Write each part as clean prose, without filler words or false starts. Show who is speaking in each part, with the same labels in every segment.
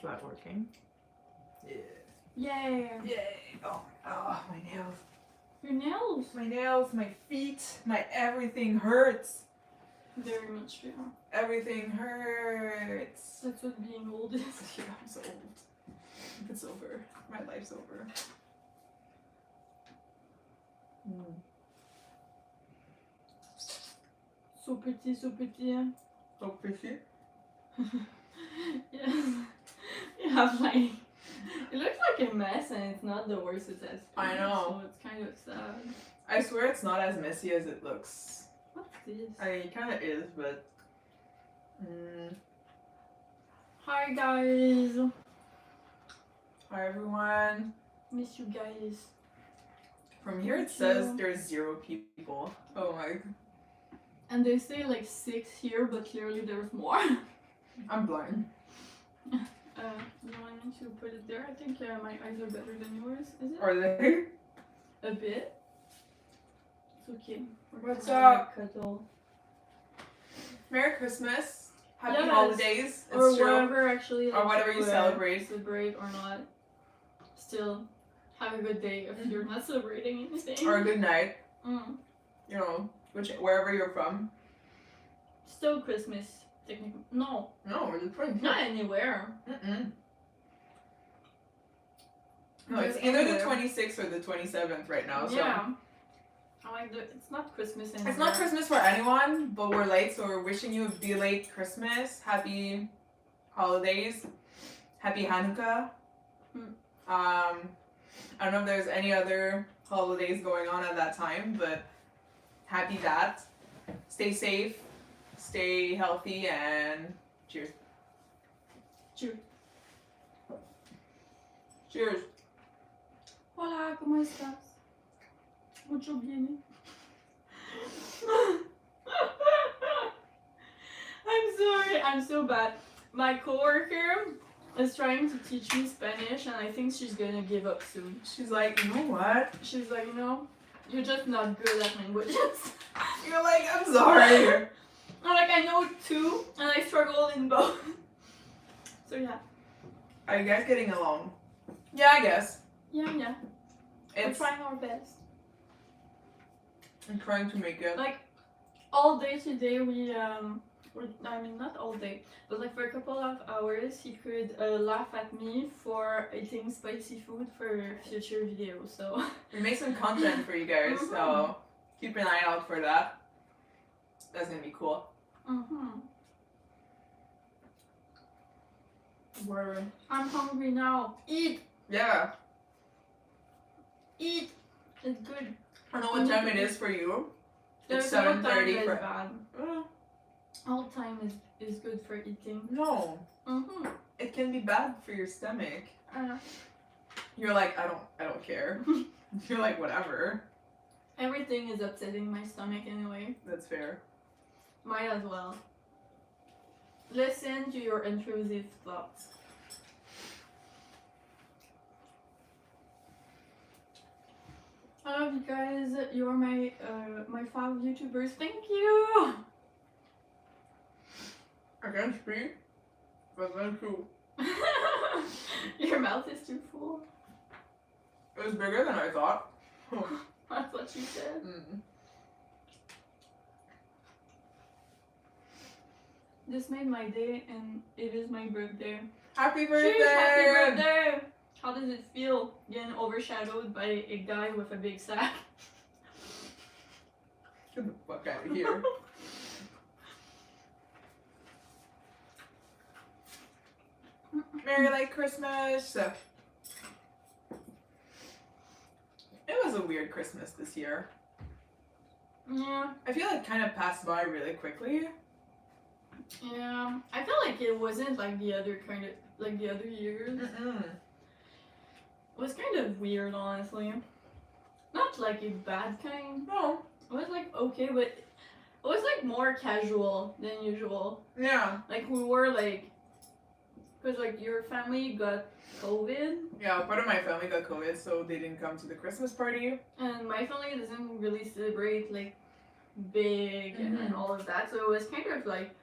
Speaker 1: that working? Yeah.
Speaker 2: Yay!
Speaker 1: Yay! Oh, my nails.
Speaker 2: Your nails?
Speaker 1: My nails, my feet, my everything hurts.
Speaker 2: Very much true.
Speaker 1: Everything hurts.
Speaker 2: That's what being old is.
Speaker 1: Yeah, I'm so old. It's over. My life's over.
Speaker 2: So pretty, so pretty.
Speaker 1: So pretty.
Speaker 2: Yes. You have like, it looks like a mess and it's not the worst it has been.
Speaker 1: I know.
Speaker 2: So it's kind of sad.
Speaker 1: I swear it's not as messy as it looks.
Speaker 2: What's this?
Speaker 1: It kind of is, but...
Speaker 2: Hi guys.
Speaker 1: Hi everyone.
Speaker 2: Miss you guys.
Speaker 1: From here it says there's 0 people. Oh my...
Speaker 2: And they say like 6 here, but clearly there's more.
Speaker 1: I'm blind.
Speaker 2: You want me to put it there? I think my eyes are better than yours, is it?
Speaker 1: Are they?
Speaker 2: A bit. It's okay.
Speaker 1: What's
Speaker 2: gonna
Speaker 1: up?
Speaker 2: Cuddle.
Speaker 1: Merry Christmas. Happy
Speaker 2: Yes.
Speaker 1: holidays. It's
Speaker 2: Or
Speaker 1: true.
Speaker 2: whatever actually.
Speaker 1: Or whatever you celebrate.
Speaker 2: Celebrate or not. Still, have a good day if you're not celebrating anything.
Speaker 1: Or a good night.
Speaker 2: Mm.
Speaker 1: You know, wherever you're from.
Speaker 2: Still Christmas, technically. No,
Speaker 1: No, it's pretty
Speaker 2: not anywhere.
Speaker 1: No, it's either the 26th or the 27th right now. So.
Speaker 2: Yeah. I like it's not Christmas anymore.
Speaker 1: It's not Christmas for anyone, but we're late, so we're wishing you a belated Christmas, happy holidays, happy Hanukkah. I don't know if there's any other holidays going on at that time, but happy that. Stay safe, stay healthy, and cheers.
Speaker 2: Cheers.
Speaker 1: Cheers.
Speaker 2: Hola, ¿cómo estás? Mucho bien. I'm sorry, I'm so bad. My coworker is trying to teach me Spanish and I think she's gonna give up soon.
Speaker 1: She's like, you know what?
Speaker 2: She's like, you know, you're just not good at languages.
Speaker 1: You're like, I'm sorry.
Speaker 2: I'm like, I know 2 and I struggle in both. So yeah.
Speaker 1: Are you guys getting along? Yeah, I guess.
Speaker 2: Yeah. We're trying our best.
Speaker 1: I'm trying to make it.
Speaker 2: Like, all day today I mean not all day, but like for a couple of hours he could laugh at me for eating spicy food for future videos, so...
Speaker 1: We make some content for you guys, so keep an eye out for that. That's gonna be cool.
Speaker 2: Word. I'm hungry now. Eat!
Speaker 1: Yeah.
Speaker 2: Eat! It's good.
Speaker 1: I don't know what time it is for you. It's
Speaker 2: There's no time
Speaker 1: 7:30
Speaker 2: that's
Speaker 1: for...
Speaker 2: bad. All time is good for eating.
Speaker 1: No. It can be bad for your stomach. You're like, I don't care. You're like, whatever.
Speaker 2: Everything is upsetting my stomach anyway.
Speaker 1: That's fair.
Speaker 2: Might as well. Listen to your intrusive thoughts. I love you guys. You're my 5 YouTubers. Thank you.
Speaker 1: I can't speak, but that's cool.
Speaker 2: Your mouth is too full.
Speaker 1: It was bigger than I thought.
Speaker 2: That's what she said. This made my day, and it is my birthday.
Speaker 1: Happy birthday!
Speaker 2: Cheers, happy birthday! How does it feel getting overshadowed by a guy with a big sack?
Speaker 1: Get the fuck out of here. Merry like Christmas. It was a weird Christmas this year.
Speaker 2: Yeah.
Speaker 1: I feel like it kind of passed by really quickly.
Speaker 2: Yeah. I feel like it wasn't like the other years. It was kind of weird, honestly. Not like a bad kind.
Speaker 1: No.
Speaker 2: It was like okay, but it was like more casual than usual.
Speaker 1: Yeah.
Speaker 2: Like we were like, because like your family got COVID.
Speaker 1: Yeah, part of my family got COVID, so they didn't come to the Christmas party.
Speaker 2: And my family doesn't really celebrate like big and all of that. So it was kind of like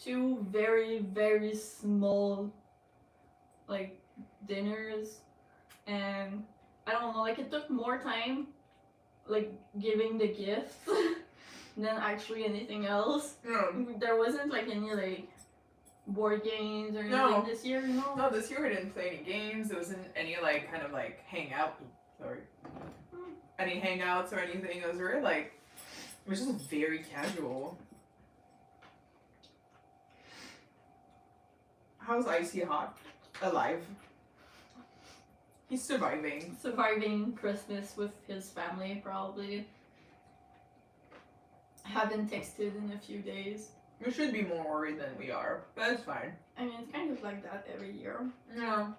Speaker 2: 2 very, very small like dinners, and I don't know, like it took more time like giving the gifts than actually anything else. There wasn't like any like board games or anything this year, you know?
Speaker 1: No, this year we didn't play any games. There wasn't any like kind of like any hangouts or anything. It was very like, it was just very casual. How's Icy Hot? Alive. He's surviving.
Speaker 2: Surviving Christmas with his family, probably. Haven't texted in a few days.
Speaker 1: We should be more worried than we are, but it's fine.
Speaker 2: I mean, it's kind of like that every year.
Speaker 1: Yeah.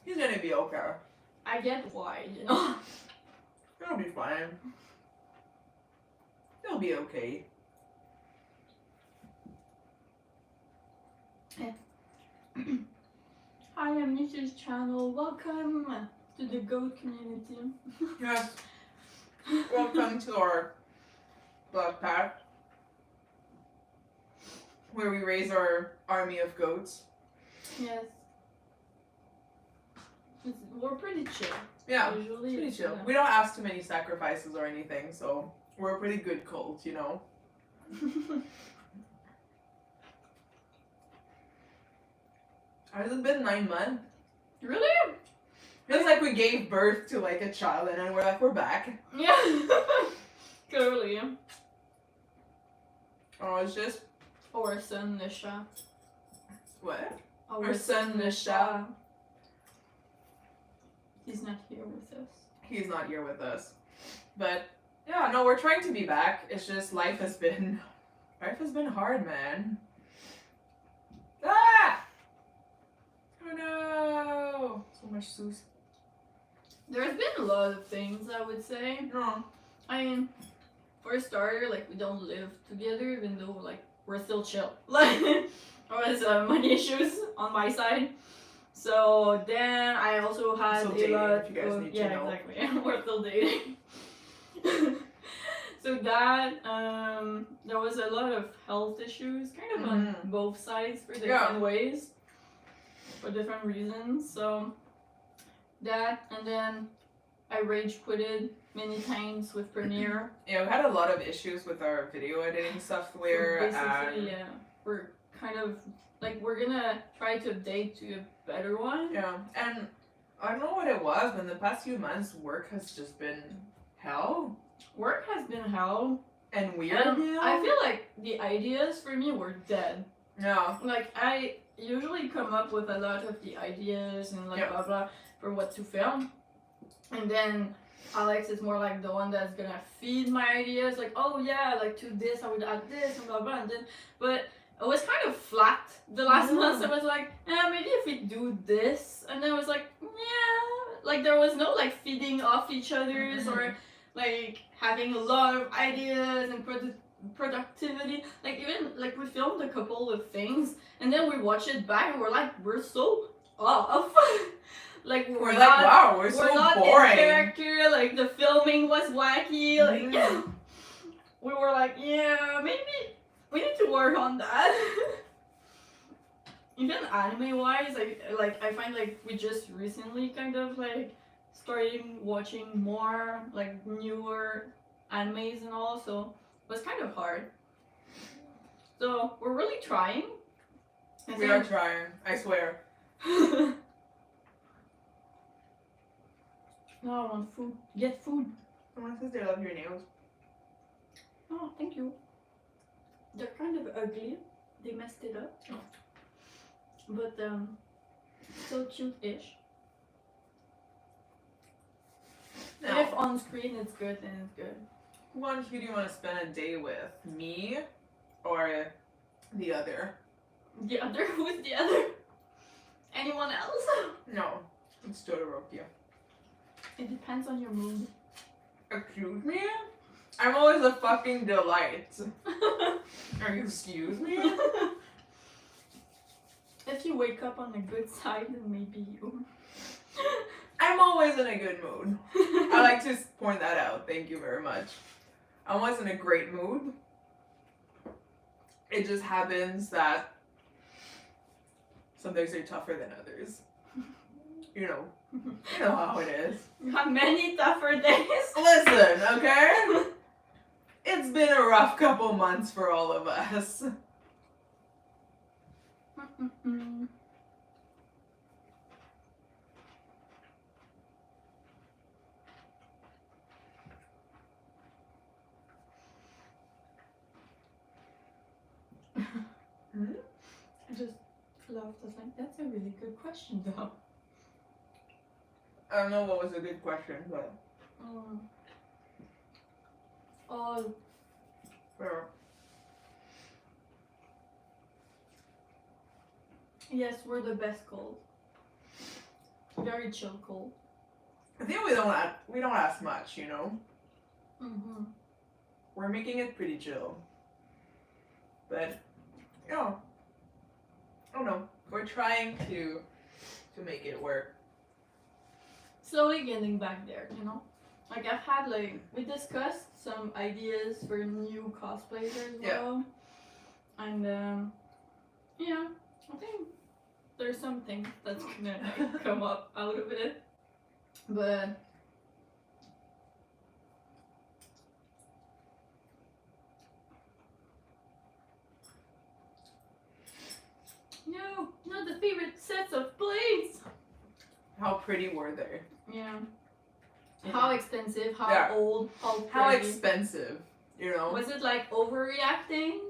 Speaker 1: He's gonna be okay.
Speaker 2: I get why, you know?
Speaker 1: It'll be fine. It'll be okay.
Speaker 2: Hi, I'm new to this channel. Welcome to the goat community.
Speaker 1: Yes. Welcome to our blog pack, where we raise our army of goats.
Speaker 2: Yes. We're pretty chill.
Speaker 1: Yeah,
Speaker 2: usually
Speaker 1: pretty chill. We don't ask too many sacrifices or anything, so we're a pretty good cult, you know? Has it been 9 months?
Speaker 2: Really?
Speaker 1: Feels like we gave birth to like a child and then we're like, we're back.
Speaker 2: Yeah. Totally.
Speaker 1: Oh, it's just...
Speaker 2: Our son Nisha.
Speaker 1: What?
Speaker 2: Our son Nisha. He's not here with us.
Speaker 1: He's not here with us. But, yeah, no, we're trying to be back. It's just life has been hard, man. Ah! Oh no! So much sauce.
Speaker 2: There's been a lot of things, I would say.
Speaker 1: No.
Speaker 2: I mean, for a starter, like, we don't live together, even though, like, we're still chill. Like, there was money issues on my side. So then I also had
Speaker 1: still
Speaker 2: a
Speaker 1: dating,
Speaker 2: lot
Speaker 1: if you guys need to
Speaker 2: yeah,
Speaker 1: know.
Speaker 2: exactly. We're still dating. So that there was a lot of health issues, kind of on both sides for different ways, for different reasons. So that, and then I rage quitted many times with Premiere.
Speaker 1: Yeah, we had a lot of issues with our video editing software.
Speaker 2: So basically, yeah, we're kind of like, we're gonna try to update to a better one.
Speaker 1: Yeah, and I don't know what it was, but in the past few months, work has just been hell.
Speaker 2: Work has been hell.
Speaker 1: And weird.
Speaker 2: I feel like the ideas for me were dead.
Speaker 1: Yeah.
Speaker 2: Like, I usually come up with a lot of the ideas and like blah blah for what to film. And then Alex is more like the one that's gonna feed my ideas, like, oh yeah, like to this I would add this and blah blah, and then, but it was kind of flat the last month. I was like, maybe if we do this, and then I was like, yeah, like there was no like feeding off each other's or like having a lot of ideas and productivity. Like, even like we filmed a couple of things and then we watch it back and we're like, we're so off. Like we're
Speaker 1: like,
Speaker 2: not,
Speaker 1: wow, we're so
Speaker 2: not
Speaker 1: boring.
Speaker 2: in character. Like the filming was wacky. Like yeah, we were like, yeah, maybe we need to work on that. Even anime wise, I find like we just recently kind of like starting watching more like newer animes and all, so it was kind of hard. So we're really trying.
Speaker 1: We are trying, I swear.
Speaker 2: No, I want food. Get food.
Speaker 1: Someone says they love your nails.
Speaker 2: Oh, thank you. They're kind of ugly. They messed it up.
Speaker 1: Oh.
Speaker 2: But still cute-ish.
Speaker 1: Now,
Speaker 2: If on screen it's good, then it's good.
Speaker 1: who do you want to spend a day with? Me or the other?
Speaker 2: The other? Who's the other? Anyone else?
Speaker 1: No, it's Todoroki.
Speaker 2: It depends on your mood.
Speaker 1: Excuse me? I'm always a fucking delight. Are you excuse me?
Speaker 2: If you wake up on the good side, then maybe you.
Speaker 1: I'm always in a good mood. I like to point that out. Thank you very much. I'm always in a great mood. It just happens that some days are tougher than others. You know how it is.
Speaker 2: You have many tougher days.
Speaker 1: Listen, okay? It's been a rough couple months for all of us.
Speaker 2: I just laughed. I was like, that's a really good question, though.
Speaker 1: I don't know what was a good question, but
Speaker 2: Oh,
Speaker 1: yeah.
Speaker 2: yes, we're the best cold. Very chill cold.
Speaker 1: I think we don't ask much, you know.
Speaker 2: Mm-hmm.
Speaker 1: We're making it pretty chill, but yeah, I don't know. We're trying to make it work.
Speaker 2: Slowly getting back there, you know. Like I've had we discussed some ideas for new cosplayers as well, and yeah, I think there's something that's gonna come up out of it, but. No, not the favorite sets of blades.
Speaker 1: How pretty were they?
Speaker 2: Yeah. How expensive? How
Speaker 1: Yeah.
Speaker 2: old?
Speaker 1: How
Speaker 2: pretty?
Speaker 1: expensive? You know.
Speaker 2: Was it like overreacting,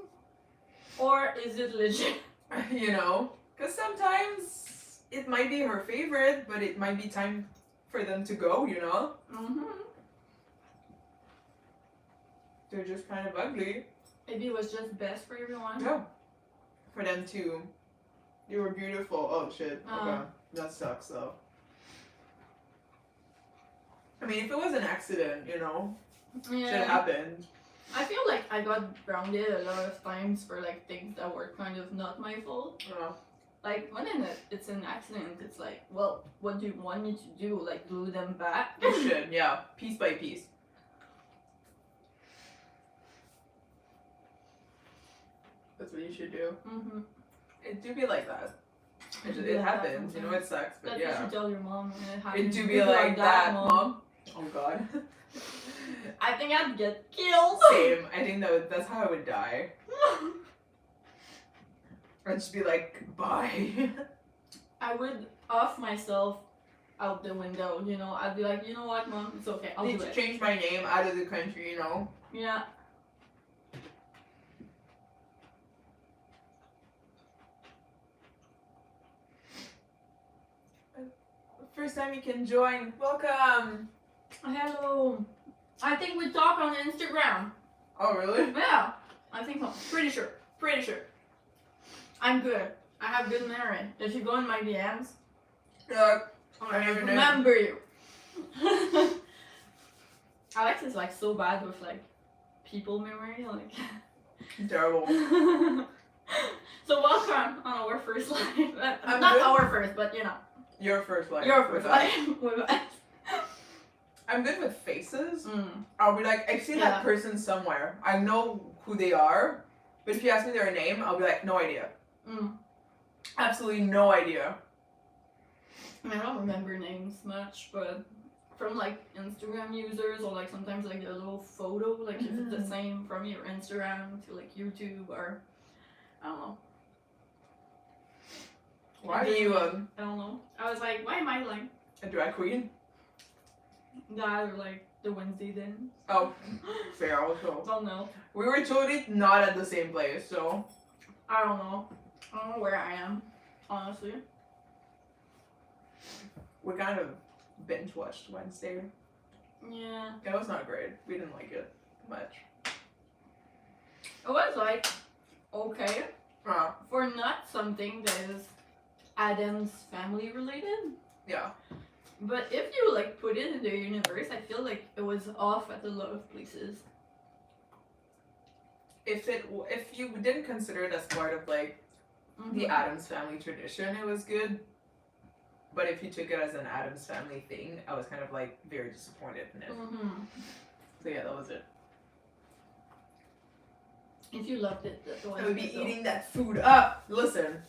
Speaker 2: or is it legit?
Speaker 1: You know, because sometimes it might be her favorite, but it might be time for them to go. You know. They're just kind of ugly.
Speaker 2: Maybe it was just best for everyone.
Speaker 1: Yeah. For them to. You were beautiful. Oh shit. Okay. That sucks though. I mean, if it was an accident, you know, shit happened.
Speaker 2: I feel like I got grounded a lot of times for like things that were kind of not my fault.
Speaker 1: Yeah.
Speaker 2: Like when it's an accident, it's like, well, what do you want me to do? Like glue them back?
Speaker 1: You should, yeah, piece by piece. That's what you should do.
Speaker 2: Mm-hmm.
Speaker 1: It do be like that. It happens, you know, it sucks, but
Speaker 2: That's
Speaker 1: yeah.
Speaker 2: what you tell your mom when it
Speaker 1: It
Speaker 2: happens.
Speaker 1: do be like that, mom. Oh god.
Speaker 2: I think I'd get killed.
Speaker 1: Same. I think that's how I would die. I'd just be like, bye.
Speaker 2: I would off myself out the window, you know. I'd be like, you know what, mom, it's okay. I'll
Speaker 1: Need
Speaker 2: do
Speaker 1: to
Speaker 2: it.
Speaker 1: change my name out of the country, you know.
Speaker 2: Yeah.
Speaker 1: First time you can join. Welcome.
Speaker 2: Hello. I think we talk on Instagram.
Speaker 1: Oh really?
Speaker 2: Yeah. I think so. Pretty sure. Pretty sure. I'm good. I have good memory. If you go in my DMs,
Speaker 1: Yeah.
Speaker 2: I
Speaker 1: never know.
Speaker 2: remember you. Alex is like so bad with like people memory, like
Speaker 1: Terrible.
Speaker 2: So welcome on our first live.
Speaker 1: I'm
Speaker 2: Not
Speaker 1: good.
Speaker 2: our first, but you know.
Speaker 1: Your first life.
Speaker 2: Your first
Speaker 1: with us.
Speaker 2: live with us.
Speaker 1: I'm good with faces.
Speaker 2: Mm.
Speaker 1: I'll be like, I've seen that person somewhere. I know who they are, but if you ask me their name, I'll be like, no idea.
Speaker 2: Mm.
Speaker 1: Absolutely no idea.
Speaker 2: I mean, I don't remember names much, but from like Instagram users or like sometimes like a little photo, like if it's the same from your Instagram to like YouTube or I don't know.
Speaker 1: Why are you
Speaker 2: I don't know. I was like, why am I like
Speaker 1: a drag queen?
Speaker 2: that or like the Wednesday then?
Speaker 1: Oh, fair also.
Speaker 2: Don't know.
Speaker 1: We were totally not at the same place, so.
Speaker 2: I don't know. I don't know where I am, honestly.
Speaker 1: We kind of binge watched Wednesday.
Speaker 2: Yeah.
Speaker 1: It was not great. We didn't like it much.
Speaker 2: It was like okay
Speaker 1: Uh,
Speaker 2: for not something that is Adam's family related.
Speaker 1: yeah.
Speaker 2: But if you like put it in the universe, I feel like it was off at a lot of places.
Speaker 1: If you didn't consider it as part of like the Addams Family tradition, it was good. But if you took it as an Addams Family thing, I was kind of like very disappointed in it. So yeah, that was it.
Speaker 2: If you loved it, that was
Speaker 1: I would be
Speaker 2: it, though.
Speaker 1: eating that food up. Listen,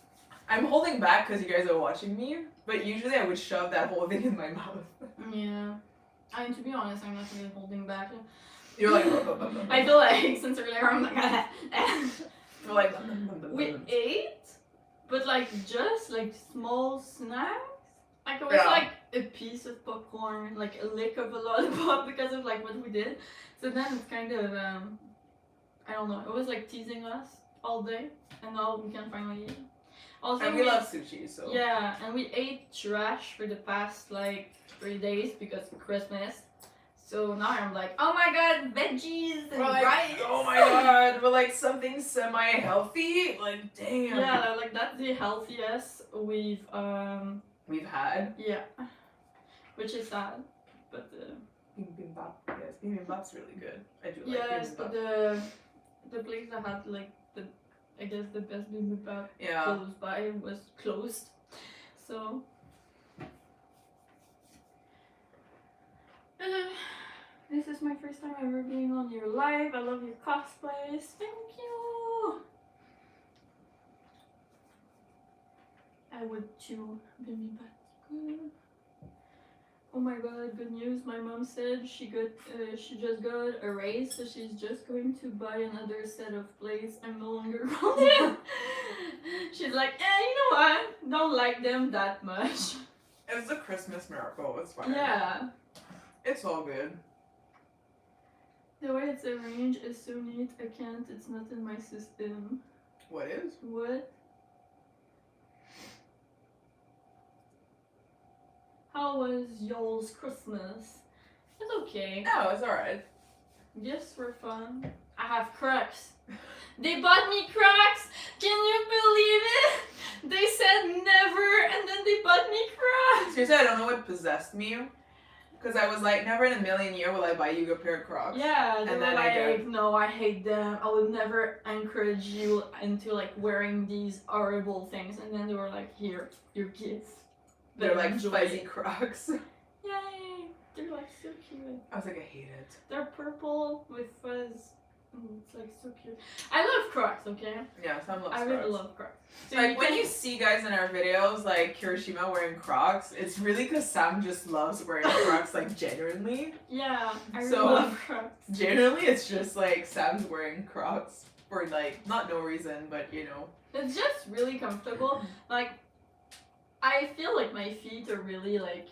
Speaker 1: I'm holding back because you guys are watching me, but usually I would shove that whole thing in my mouth.
Speaker 2: Yeah. I mean, to be honest, I'm not really holding back.
Speaker 1: You're like,
Speaker 2: I feel like since earlier I'm like,
Speaker 1: you're like,
Speaker 2: we ate, but like just like small snacks. Like it was
Speaker 1: Yeah.
Speaker 2: like a piece of popcorn, like a lick of a lollipop because of like what we did. So then it's kind of I don't know. It was like teasing us all day, and now we can finally eat. Also,
Speaker 1: and we love sushi, so.
Speaker 2: Yeah, and we ate trash for the past like 3 days because of Christmas. So now I'm like, oh my god, veggies and
Speaker 1: We're like,
Speaker 2: rice.
Speaker 1: oh my god, we're like something semi-healthy. Like, damn.
Speaker 2: Yeah, like that's the healthiest we've
Speaker 1: had.
Speaker 2: yeah, which is sad, but
Speaker 1: Bibimbap. Yes, bibimbap's really good. I do like
Speaker 2: yes,
Speaker 1: bibimbap.
Speaker 2: but the place that had like the I guess the best bibimbap
Speaker 1: Yeah.
Speaker 2: close by was closed, so. This is my first time ever being on your live. I love your cosplays. Thank you. I would chew bibimbap. Oh my god, good news. My mom said she just got a raise, so she's just going to buy another set of plates. I'm no longer grounded. She's like, you know what? Don't like them that much.
Speaker 1: It's a Christmas miracle. It's fine.
Speaker 2: Yeah.
Speaker 1: It's all good.
Speaker 2: The way it's arranged is so neat. I can't. It's not in my system.
Speaker 1: What is?
Speaker 2: What? How was y'all's Christmas? It's okay.
Speaker 1: No, it's alright.
Speaker 2: Gifts were fun. I have Crocs. They bought me Crocs! Can you believe it? They said never and then they bought me Crocs!
Speaker 1: Seriously, I don't know what possessed me. Because I was like, never in a million years will I buy you a pair of Crocs.
Speaker 2: Yeah, they
Speaker 1: And
Speaker 2: were
Speaker 1: then I
Speaker 2: like,
Speaker 1: did.
Speaker 2: no, I hate them. I would never encourage you into like wearing these horrible things. And then they were like, here, your gift.
Speaker 1: They're like
Speaker 2: Enjoy
Speaker 1: fuzzy
Speaker 2: it.
Speaker 1: Crocs.
Speaker 2: Yay! They're like so cute.
Speaker 1: I was like, I hate it.
Speaker 2: They're purple with fuzz. It's like so cute. I love Crocs, okay?
Speaker 1: Yeah, some love
Speaker 2: I
Speaker 1: Crocs.
Speaker 2: really love Crocs. So
Speaker 1: Like when
Speaker 2: can-
Speaker 1: you see guys in our videos like Kirishima wearing Crocs, it's really because Sam just loves wearing Crocs like genuinely.
Speaker 2: Yeah, I really
Speaker 1: So-
Speaker 2: love Crocs.
Speaker 1: Generally, it's just like Sam's wearing Crocs for like not no reason, but you know.
Speaker 2: It's just really comfortable. Like, I feel like my feet are really like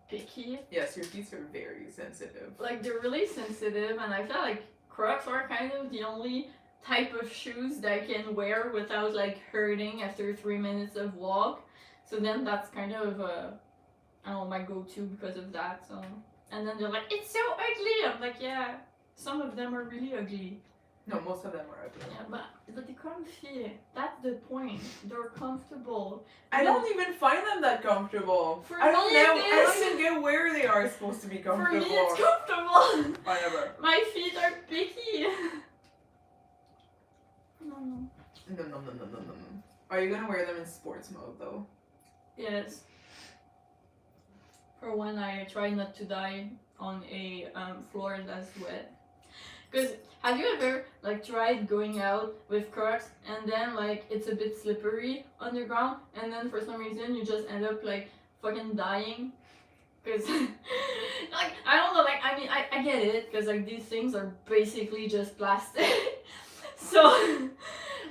Speaker 2: picky.
Speaker 1: Yes, your feet are very sensitive.
Speaker 2: Like they're really sensitive, and I feel like Crocs are kind of the only type of shoes that I can wear without like hurting after 3 minutes of walk. So then that's kind of I don't know, my go-to because of that. So and then they're like, it's so ugly. I'm like, yeah, some of them are really ugly.
Speaker 1: No, most of them are ugly.
Speaker 2: Yeah, but they're comfy. That's the point. They're comfortable.
Speaker 1: I don't even find them that comfortable.
Speaker 2: For
Speaker 1: I don't
Speaker 2: me,
Speaker 1: know.
Speaker 2: it
Speaker 1: I don't
Speaker 2: is.
Speaker 1: even get where they are supposed to be
Speaker 2: For
Speaker 1: comfortable.
Speaker 2: me, it's comfortable.
Speaker 1: Whatever.
Speaker 2: My feet are picky. No.
Speaker 1: No. Are you gonna wear them in sports mode though?
Speaker 2: Yes. For when I try not to die on a floor that's wet. Because have you ever like tried going out with Crocs and then like it's a bit slippery on the ground and then for some reason you just end up like fucking dying? Because like I don't know, like I mean I get it because like these things are basically just plastic. So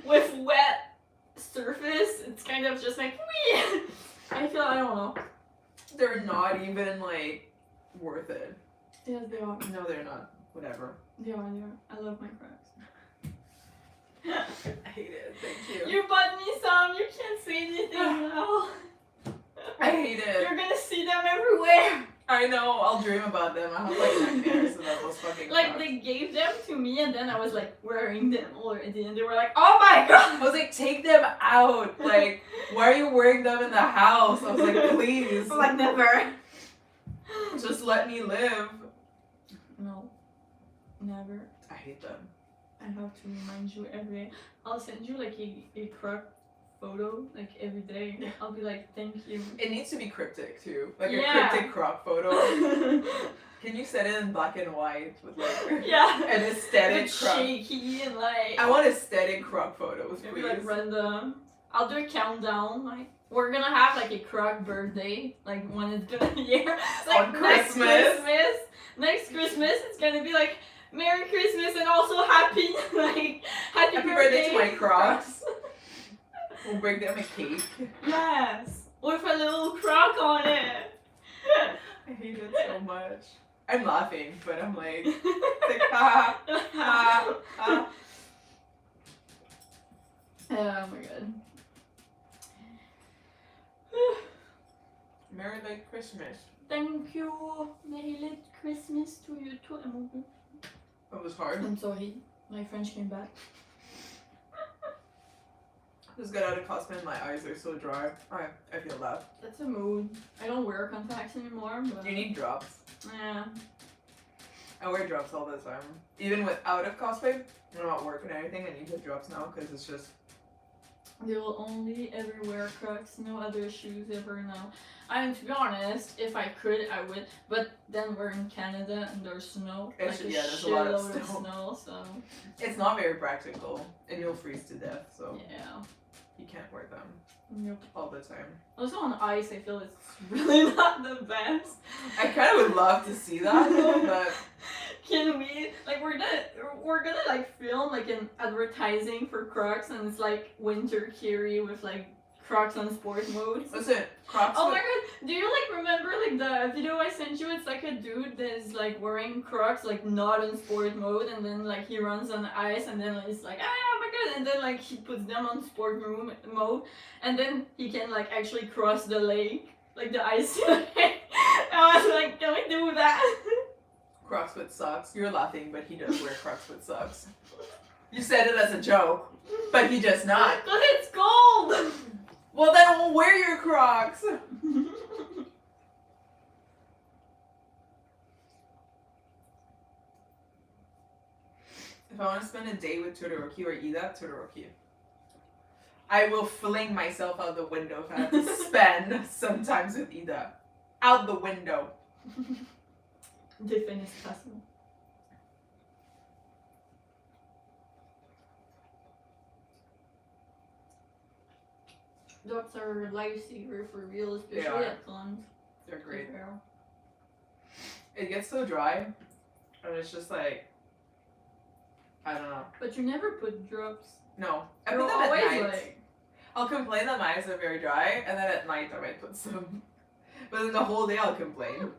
Speaker 2: with wet surface it's kind of just like wee. I don't know.
Speaker 1: They're not even like worth it.
Speaker 2: Yes, they are.
Speaker 1: No, they're not. Whatever.
Speaker 2: They are. I love my Crocs.
Speaker 1: I hate it. Thank you.
Speaker 2: You bought me some. You can't say anything now.
Speaker 1: I hate it.
Speaker 2: You're gonna see them everywhere.
Speaker 1: I know. I'll dream about them. I have like nightmares about those fucking
Speaker 2: Like
Speaker 1: Crocs.
Speaker 2: they gave them to me, and then I was like wearing them already, and they were like, "Oh my god!"
Speaker 1: I was like, take them out. Like, why are you wearing them in the house? I was like, please.
Speaker 2: I'm like never.
Speaker 1: Just let me live.
Speaker 2: No, never.
Speaker 1: I hate them.
Speaker 2: I have to remind you every. I'll send you like a Croc photo like every day. I'll be like, thank you.
Speaker 1: It needs to be cryptic too. Like
Speaker 2: Yeah.
Speaker 1: a cryptic Croc photo. Can you set it in black and white with like
Speaker 2: Yeah.
Speaker 1: an aesthetic
Speaker 2: It's
Speaker 1: Croc?
Speaker 2: shaky and like.
Speaker 1: I want aesthetic Croc photos,
Speaker 2: Maybe
Speaker 1: please.
Speaker 2: like random. I'll do a countdown. Like we're gonna have like a Croc birthday, like when it's gonna be here. Like
Speaker 1: On
Speaker 2: next
Speaker 1: Christmas.
Speaker 2: Next Christmas, it's gonna be like Merry Christmas and also happy like happy
Speaker 1: birthday to my Crocs.
Speaker 2: Crocs.
Speaker 1: We'll bring them a cake.
Speaker 2: Yes, with a little Croc on it.
Speaker 1: I hate it so much. I'm laughing, but I'm like ha ha ha.
Speaker 2: Oh my god.
Speaker 1: Merry late Christmas.
Speaker 2: Thank you. Merry late Christmas to you too, Emily.
Speaker 1: That was hard.
Speaker 2: I'm sorry. My French came back.
Speaker 1: Just got out of cosplay and my eyes are so dry. I feel that.
Speaker 2: That's a mood. I don't wear contacts anymore, but
Speaker 1: You need drops.
Speaker 2: yeah.
Speaker 1: I wear drops all the time. Even out of cosplay, when I'm not working or anything, I need to drops now because it's just.
Speaker 2: They will only ever wear Crocs, no other shoes ever now. I mean, to be honest, if I could, I would. But then we're in Canada and there's snow.
Speaker 1: It's-
Speaker 2: Like
Speaker 1: yeah, there's a lot of
Speaker 2: shitload of
Speaker 1: snow.
Speaker 2: snow, so
Speaker 1: It's not very practical and you'll freeze to death, so
Speaker 2: yeah.
Speaker 1: you can't wear them
Speaker 2: Yep.
Speaker 1: all the time.
Speaker 2: Also on ice, I feel it's really not the best.
Speaker 1: I kind of would love to see that though, but
Speaker 2: Can we like we're gonna like film like an advertising for Crocs and it's like winter carry with like Crocs on sport mode.
Speaker 1: listen, Crocs.
Speaker 2: Oh my god, do you like remember like the video I sent you? It's like a dude that is like wearing Crocs like not in sport mode and then like he runs on ice and then he's like oh my god and then like he puts them on sport mode and then he can like actually cross the lake, like the ice lake. I was like, can we do that?
Speaker 1: Crocs with socks. You're laughing, but he does wear Crocs with socks. You said it as a joke, but he does not.
Speaker 2: Cause it's cold!
Speaker 1: Well, then we'll wear your Crocs. If I want to spend a day with Todoroki or Ida, Todoroki. I will fling myself out the window if I have to spend some times with Ida. Out the window.
Speaker 2: Défenestration. Dogs are a lifesaver for real, especially
Speaker 1: are.
Speaker 2: at cons.
Speaker 1: They're great. It gets so dry, and it's just like, I don't know.
Speaker 2: But you never put drops.
Speaker 1: No, I
Speaker 2: You're
Speaker 1: put them at
Speaker 2: always
Speaker 1: night.
Speaker 2: like,
Speaker 1: I'll complain that my eyes are very dry, and then at night I might put some. But then the whole day I'll complain.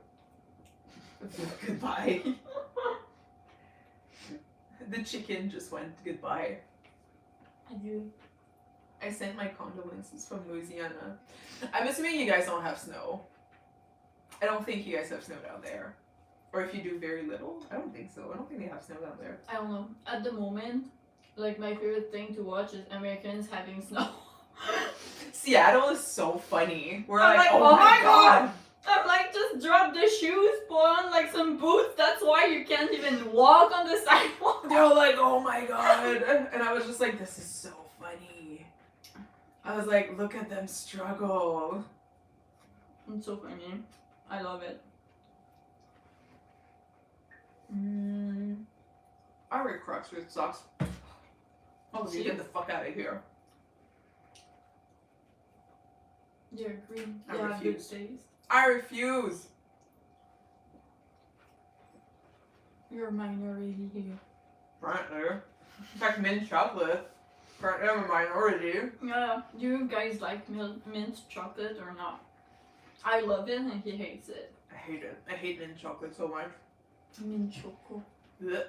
Speaker 1: Goodbye. The chicken just went goodbye.
Speaker 2: I do.
Speaker 1: I sent my condolences from Louisiana. I'm assuming you guys don't have snow. I don't think you guys have snow down there. Or if you do, very little. I don't think so. I don't think they have snow down there.
Speaker 2: I don't know. At the moment, like my favorite thing to watch is Americans having snow.
Speaker 1: Seattle is so funny. We're
Speaker 2: I'm
Speaker 1: like,
Speaker 2: like,
Speaker 1: oh my god.
Speaker 2: I'm like, just drop the shoes, put on like some boots. That's why you can't even walk on the sidewalk.
Speaker 1: They're like, oh my god. And I was just like, this is so funny. I was like, look at them struggle.
Speaker 2: It's so funny. I love it.
Speaker 1: I wear Crocs with socks. Oh, you get the fuck out of here.
Speaker 2: You're green.
Speaker 1: I
Speaker 2: Yeah, good
Speaker 1: refuse.
Speaker 2: taste.
Speaker 1: I refuse.
Speaker 2: You're a minority here.
Speaker 1: Apparently. In fact, mint chocolate. Apparently I'm a minority.
Speaker 2: Yeah. Do you guys like mint chocolate or not? I love it and he hates it.
Speaker 1: I hate it. I hate mint chocolate so much.
Speaker 2: Mint choco.
Speaker 1: Blech.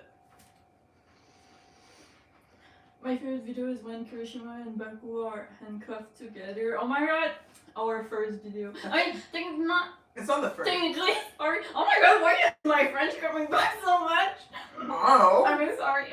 Speaker 2: My favorite video is when Kirishima and Baku are handcuffed together. Oh my god! Our first video. I think not
Speaker 1: It's on the first.
Speaker 2: technically. Sorry. Oh my god, why is my French coming back so much?
Speaker 1: Oh.
Speaker 2: I mean, sorry.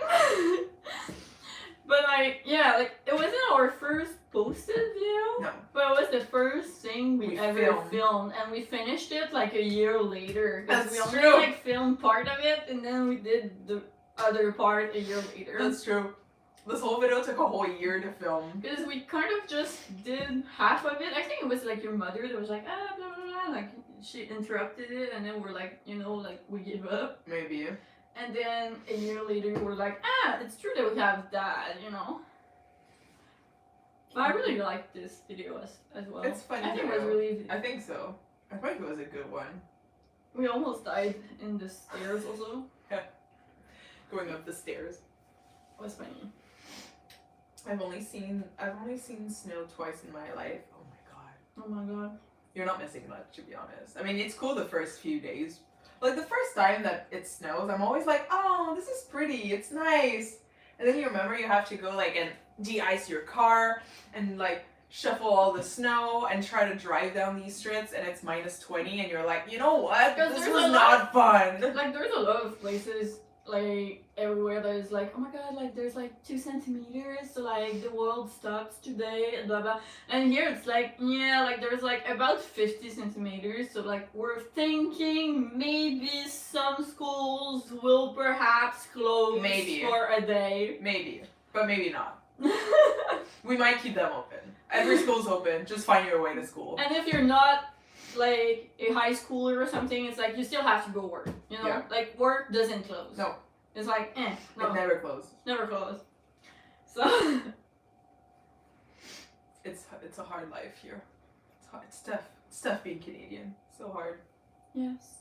Speaker 2: But like, yeah, like it wasn't our first posted video.
Speaker 1: No.
Speaker 2: But it was the first thing we ever
Speaker 1: filmed.
Speaker 2: filmed, and we finished it like a year later. Because
Speaker 1: That's
Speaker 2: we only
Speaker 1: true.
Speaker 2: like filmed part of it, and then we did the other part a year later.
Speaker 1: That's true. This whole video took a whole year to film.
Speaker 2: Because we kind of just did half of it. I think it was like your mother that was like, ah, blah, blah, blah. Like, she interrupted it, and then we're like, you know, like, we give up.
Speaker 1: Maybe.
Speaker 2: And then a year later, we're like, ah, it's true that we have that, you know. But I really liked this video as well.
Speaker 1: It's funny.
Speaker 2: I think it was really.
Speaker 1: I think so. I think it was a good one.
Speaker 2: We almost died in the stairs also.
Speaker 1: Going up the stairs.
Speaker 2: It was funny.
Speaker 1: I've only seen snow twice in my life. Oh my god.
Speaker 2: Oh my god.
Speaker 1: You're not missing much, to be honest. I mean, it's cool the first few days. Like the first time that it snows, I'm always like, oh, this is pretty. It's nice. And then you remember you have to go like and de-ice your car and like shuffle all the snow and try to drive down these streets and it's -20 and you're like, you know what? This was not fun.
Speaker 2: Like there's a lot of places like everywhere that is like, oh my god, like there's like 2 centimeters, so like the world stops today and blah blah. And here it's like, yeah, like there's like about 50 centimeters, so like we're thinking maybe some schools will perhaps close for a day.
Speaker 1: Maybe, but maybe not. We might keep them open. Every school's open, just find your way to school.
Speaker 2: And if you're not like a high schooler or something, it's like you still have to go work, you know?
Speaker 1: Yeah.
Speaker 2: Like work doesn't close.
Speaker 1: No.
Speaker 2: It's like, no.
Speaker 1: It never closes.
Speaker 2: Never close. So
Speaker 1: it's a hard life here. It's hard. It's tough being Canadian. So hard.
Speaker 2: yes.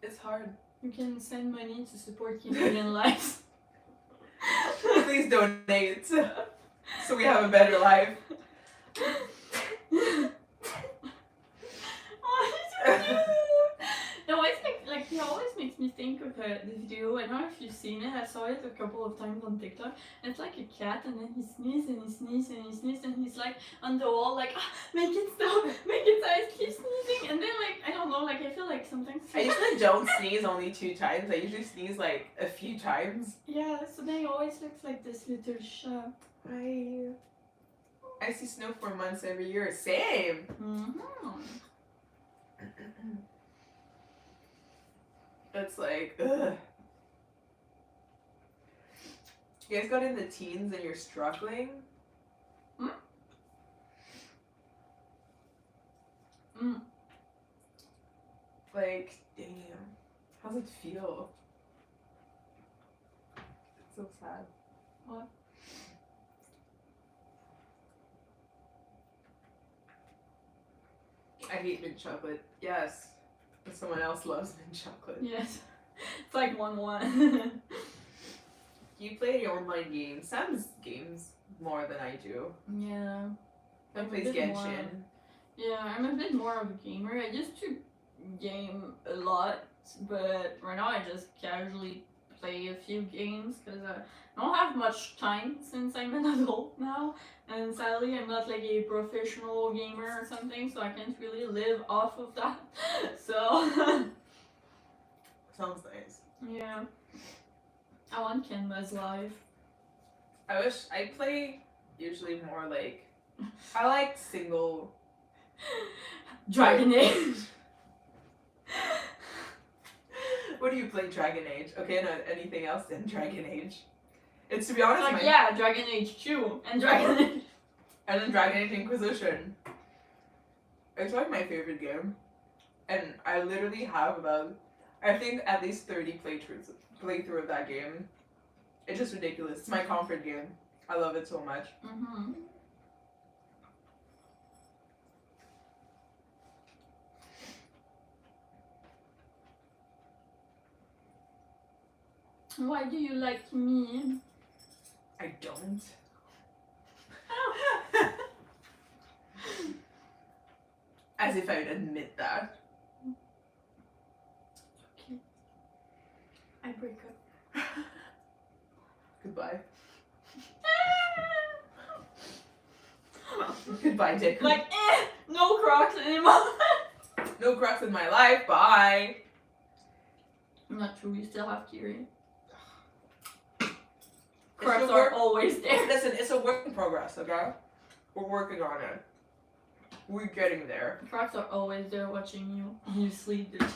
Speaker 1: It's hard.
Speaker 2: You can send money to support Canadian lives.
Speaker 1: Please donate so we have a better life.
Speaker 2: No, it's like he always makes me think of the video. I don't know if you've seen it. I saw it a couple of times on TikTok. It's like a cat, and then he sneezes and he sneezes and he sneezes, and he's like on the wall, like make it stop, make it stop. Keep sneezing, and then like I don't know, like I feel like sometimes.
Speaker 1: I usually don't sneeze only 2 times. I usually sneeze like a few times.
Speaker 2: Yeah, so then he always looks like this little shop.
Speaker 1: I see snow for months every year. Same. It's like, ugh. You guys got in the teens and you're struggling? Like, damn. How's it feel? It's so sad.
Speaker 2: What?
Speaker 1: I hate mint chocolate. Yes. But someone else loves mint chocolate.
Speaker 2: Yes. It's like 1-1.
Speaker 1: You play your online games. Sam's games more than I do.
Speaker 2: Yeah.
Speaker 1: Sam plays Genshin.
Speaker 2: Yeah, I'm a bit more of a gamer. I used to game a lot, but right now I just casually play a few games because I don't have much time since I'm an adult now, and sadly I'm not like a professional gamer or something, so I can't really live off of that. So
Speaker 1: Sounds nice.
Speaker 2: yeah, I want Kenma's life.
Speaker 1: I wish I play usually more like I like single
Speaker 2: Dragon Age.
Speaker 1: What do you play? Dragon Age. Okay, no, anything else than Dragon Age. It's, to be honest,
Speaker 2: Like yeah, Dragon Age 2 and Dragon Age.
Speaker 1: And then Dragon Age Inquisition. It's like my favorite game. And I literally have about, I think at least 30 playthrough of that game. It's just ridiculous. It's my comfort game. I love it so much.
Speaker 2: Why do you like me?
Speaker 1: I don't. As if I would admit that.
Speaker 2: Okay. I break up.
Speaker 1: Goodbye. Goodbye, Deku.
Speaker 2: Like, no Crocs anymore.
Speaker 1: No Crocs in my life. Bye.
Speaker 2: Not true. You still have Kiri. Crocs are always there.
Speaker 1: Listen, it's a work in progress, okay? We're working on it. We're getting there.
Speaker 2: Crocs are always there watching you. You sleep, bitch.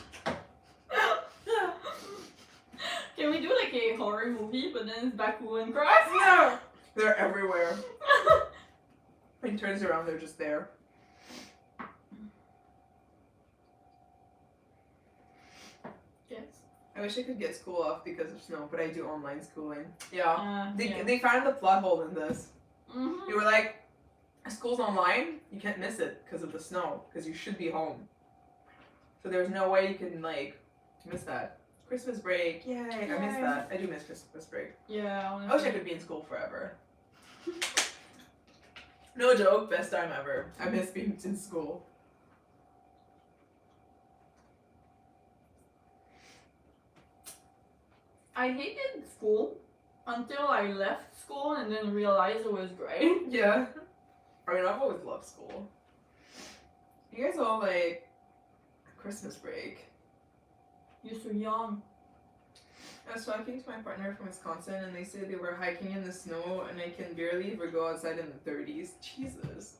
Speaker 2: Can we do like a horror movie, but then it's Baku and Crocs?
Speaker 1: No! They're everywhere. When he turns around, they're just there.
Speaker 2: Yes.
Speaker 1: I wish I could get school off because of snow, but I do online schooling. Yeah.
Speaker 2: Yeah.
Speaker 1: They found the plot hole in this. You were like, school's online, you can't miss it because of the snow, because you should be home. So there's no way you can like miss that. Christmas break, yay! I miss that. I do miss Christmas break.
Speaker 2: Yeah, honestly.
Speaker 1: I wish I could be in school forever. No joke, best time ever. I miss being in school.
Speaker 2: I hated school until I left school and then realized it was great.
Speaker 1: Yeah. I mean, I've always loved school. You guys all like Christmas break.
Speaker 2: You're so young.
Speaker 1: I was talking to my partner from Wisconsin and they said they were hiking in the snow and I can barely ever go outside in the 30s. Jesus.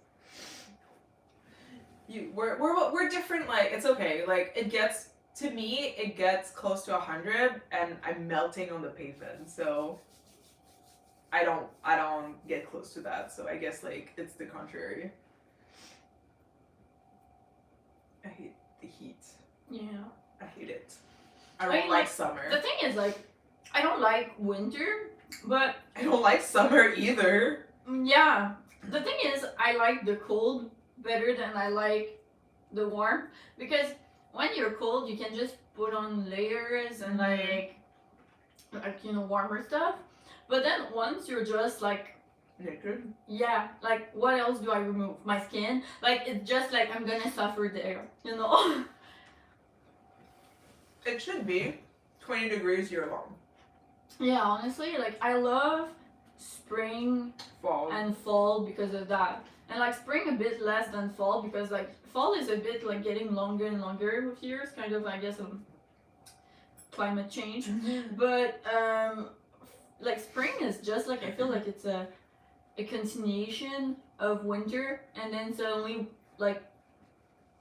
Speaker 1: We're different, like, it's okay. Like, it gets, to me, it gets close to 100 and I'm melting on the pavement, so I don't get close to that, so I guess, like, it's the contrary. I hate the heat.
Speaker 2: Yeah.
Speaker 1: I hate it. I don't like summer.
Speaker 2: The thing is, like, I don't like winter, but
Speaker 1: I don't like summer either.
Speaker 2: yeah. The thing is, I like the cold better than I like the warm, because when you're cold, you can just put on layers and like you know, warmer stuff. But then once you're just like
Speaker 1: naked.
Speaker 2: Yeah, like what else do I remove? My skin? Like it's just like I'm gonna suffer there, you know?
Speaker 1: It should be 20 degrees year long.
Speaker 2: Yeah, honestly, like I love spring
Speaker 1: Fall.
Speaker 2: and fall because of that. And like spring a bit less than fall because like fall is a bit like getting longer and longer with years, kind of I guess climate change. But like spring is just like I feel like it's a continuation of winter and then suddenly like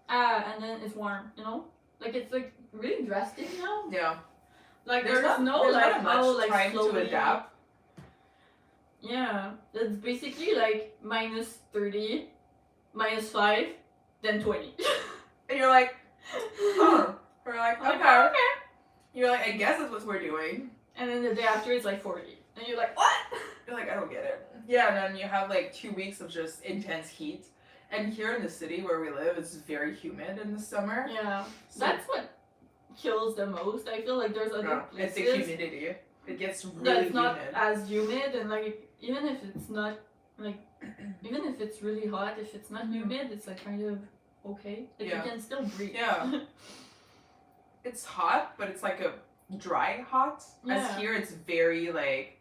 Speaker 2: and then it's warm, you know? Like it's like really drastic now.
Speaker 1: Yeah.
Speaker 2: Like
Speaker 1: There's
Speaker 2: not
Speaker 1: like
Speaker 2: how
Speaker 1: much
Speaker 2: like
Speaker 1: time
Speaker 2: slowly,
Speaker 1: to adapt.
Speaker 2: Yeah, it's basically like minus 30, minus 5, then 20.
Speaker 1: And you're like, huh. We're like,
Speaker 2: I'm
Speaker 1: okay.
Speaker 2: like, okay.
Speaker 1: You're like, I guess that's what we're doing.
Speaker 2: And then the day after it's like 40. And you're like, what?
Speaker 1: You're like, I don't get it. Yeah, and then you have like 2 weeks of just intense heat. And here in the city where we live, it's very humid in the summer.
Speaker 2: Yeah,
Speaker 1: So
Speaker 2: that's what kills the most. I feel like there's other
Speaker 1: it's
Speaker 2: places
Speaker 1: the humidity. It gets really
Speaker 2: that's not
Speaker 1: humid.
Speaker 2: as humid, and like even if it's not like even if it's really hot, if it's not humid, it's like kind of okay. Like
Speaker 1: Yeah.
Speaker 2: you can still breathe.
Speaker 1: Yeah. It's hot, but it's like a dry hot.
Speaker 2: Yeah.
Speaker 1: As here, it's very like.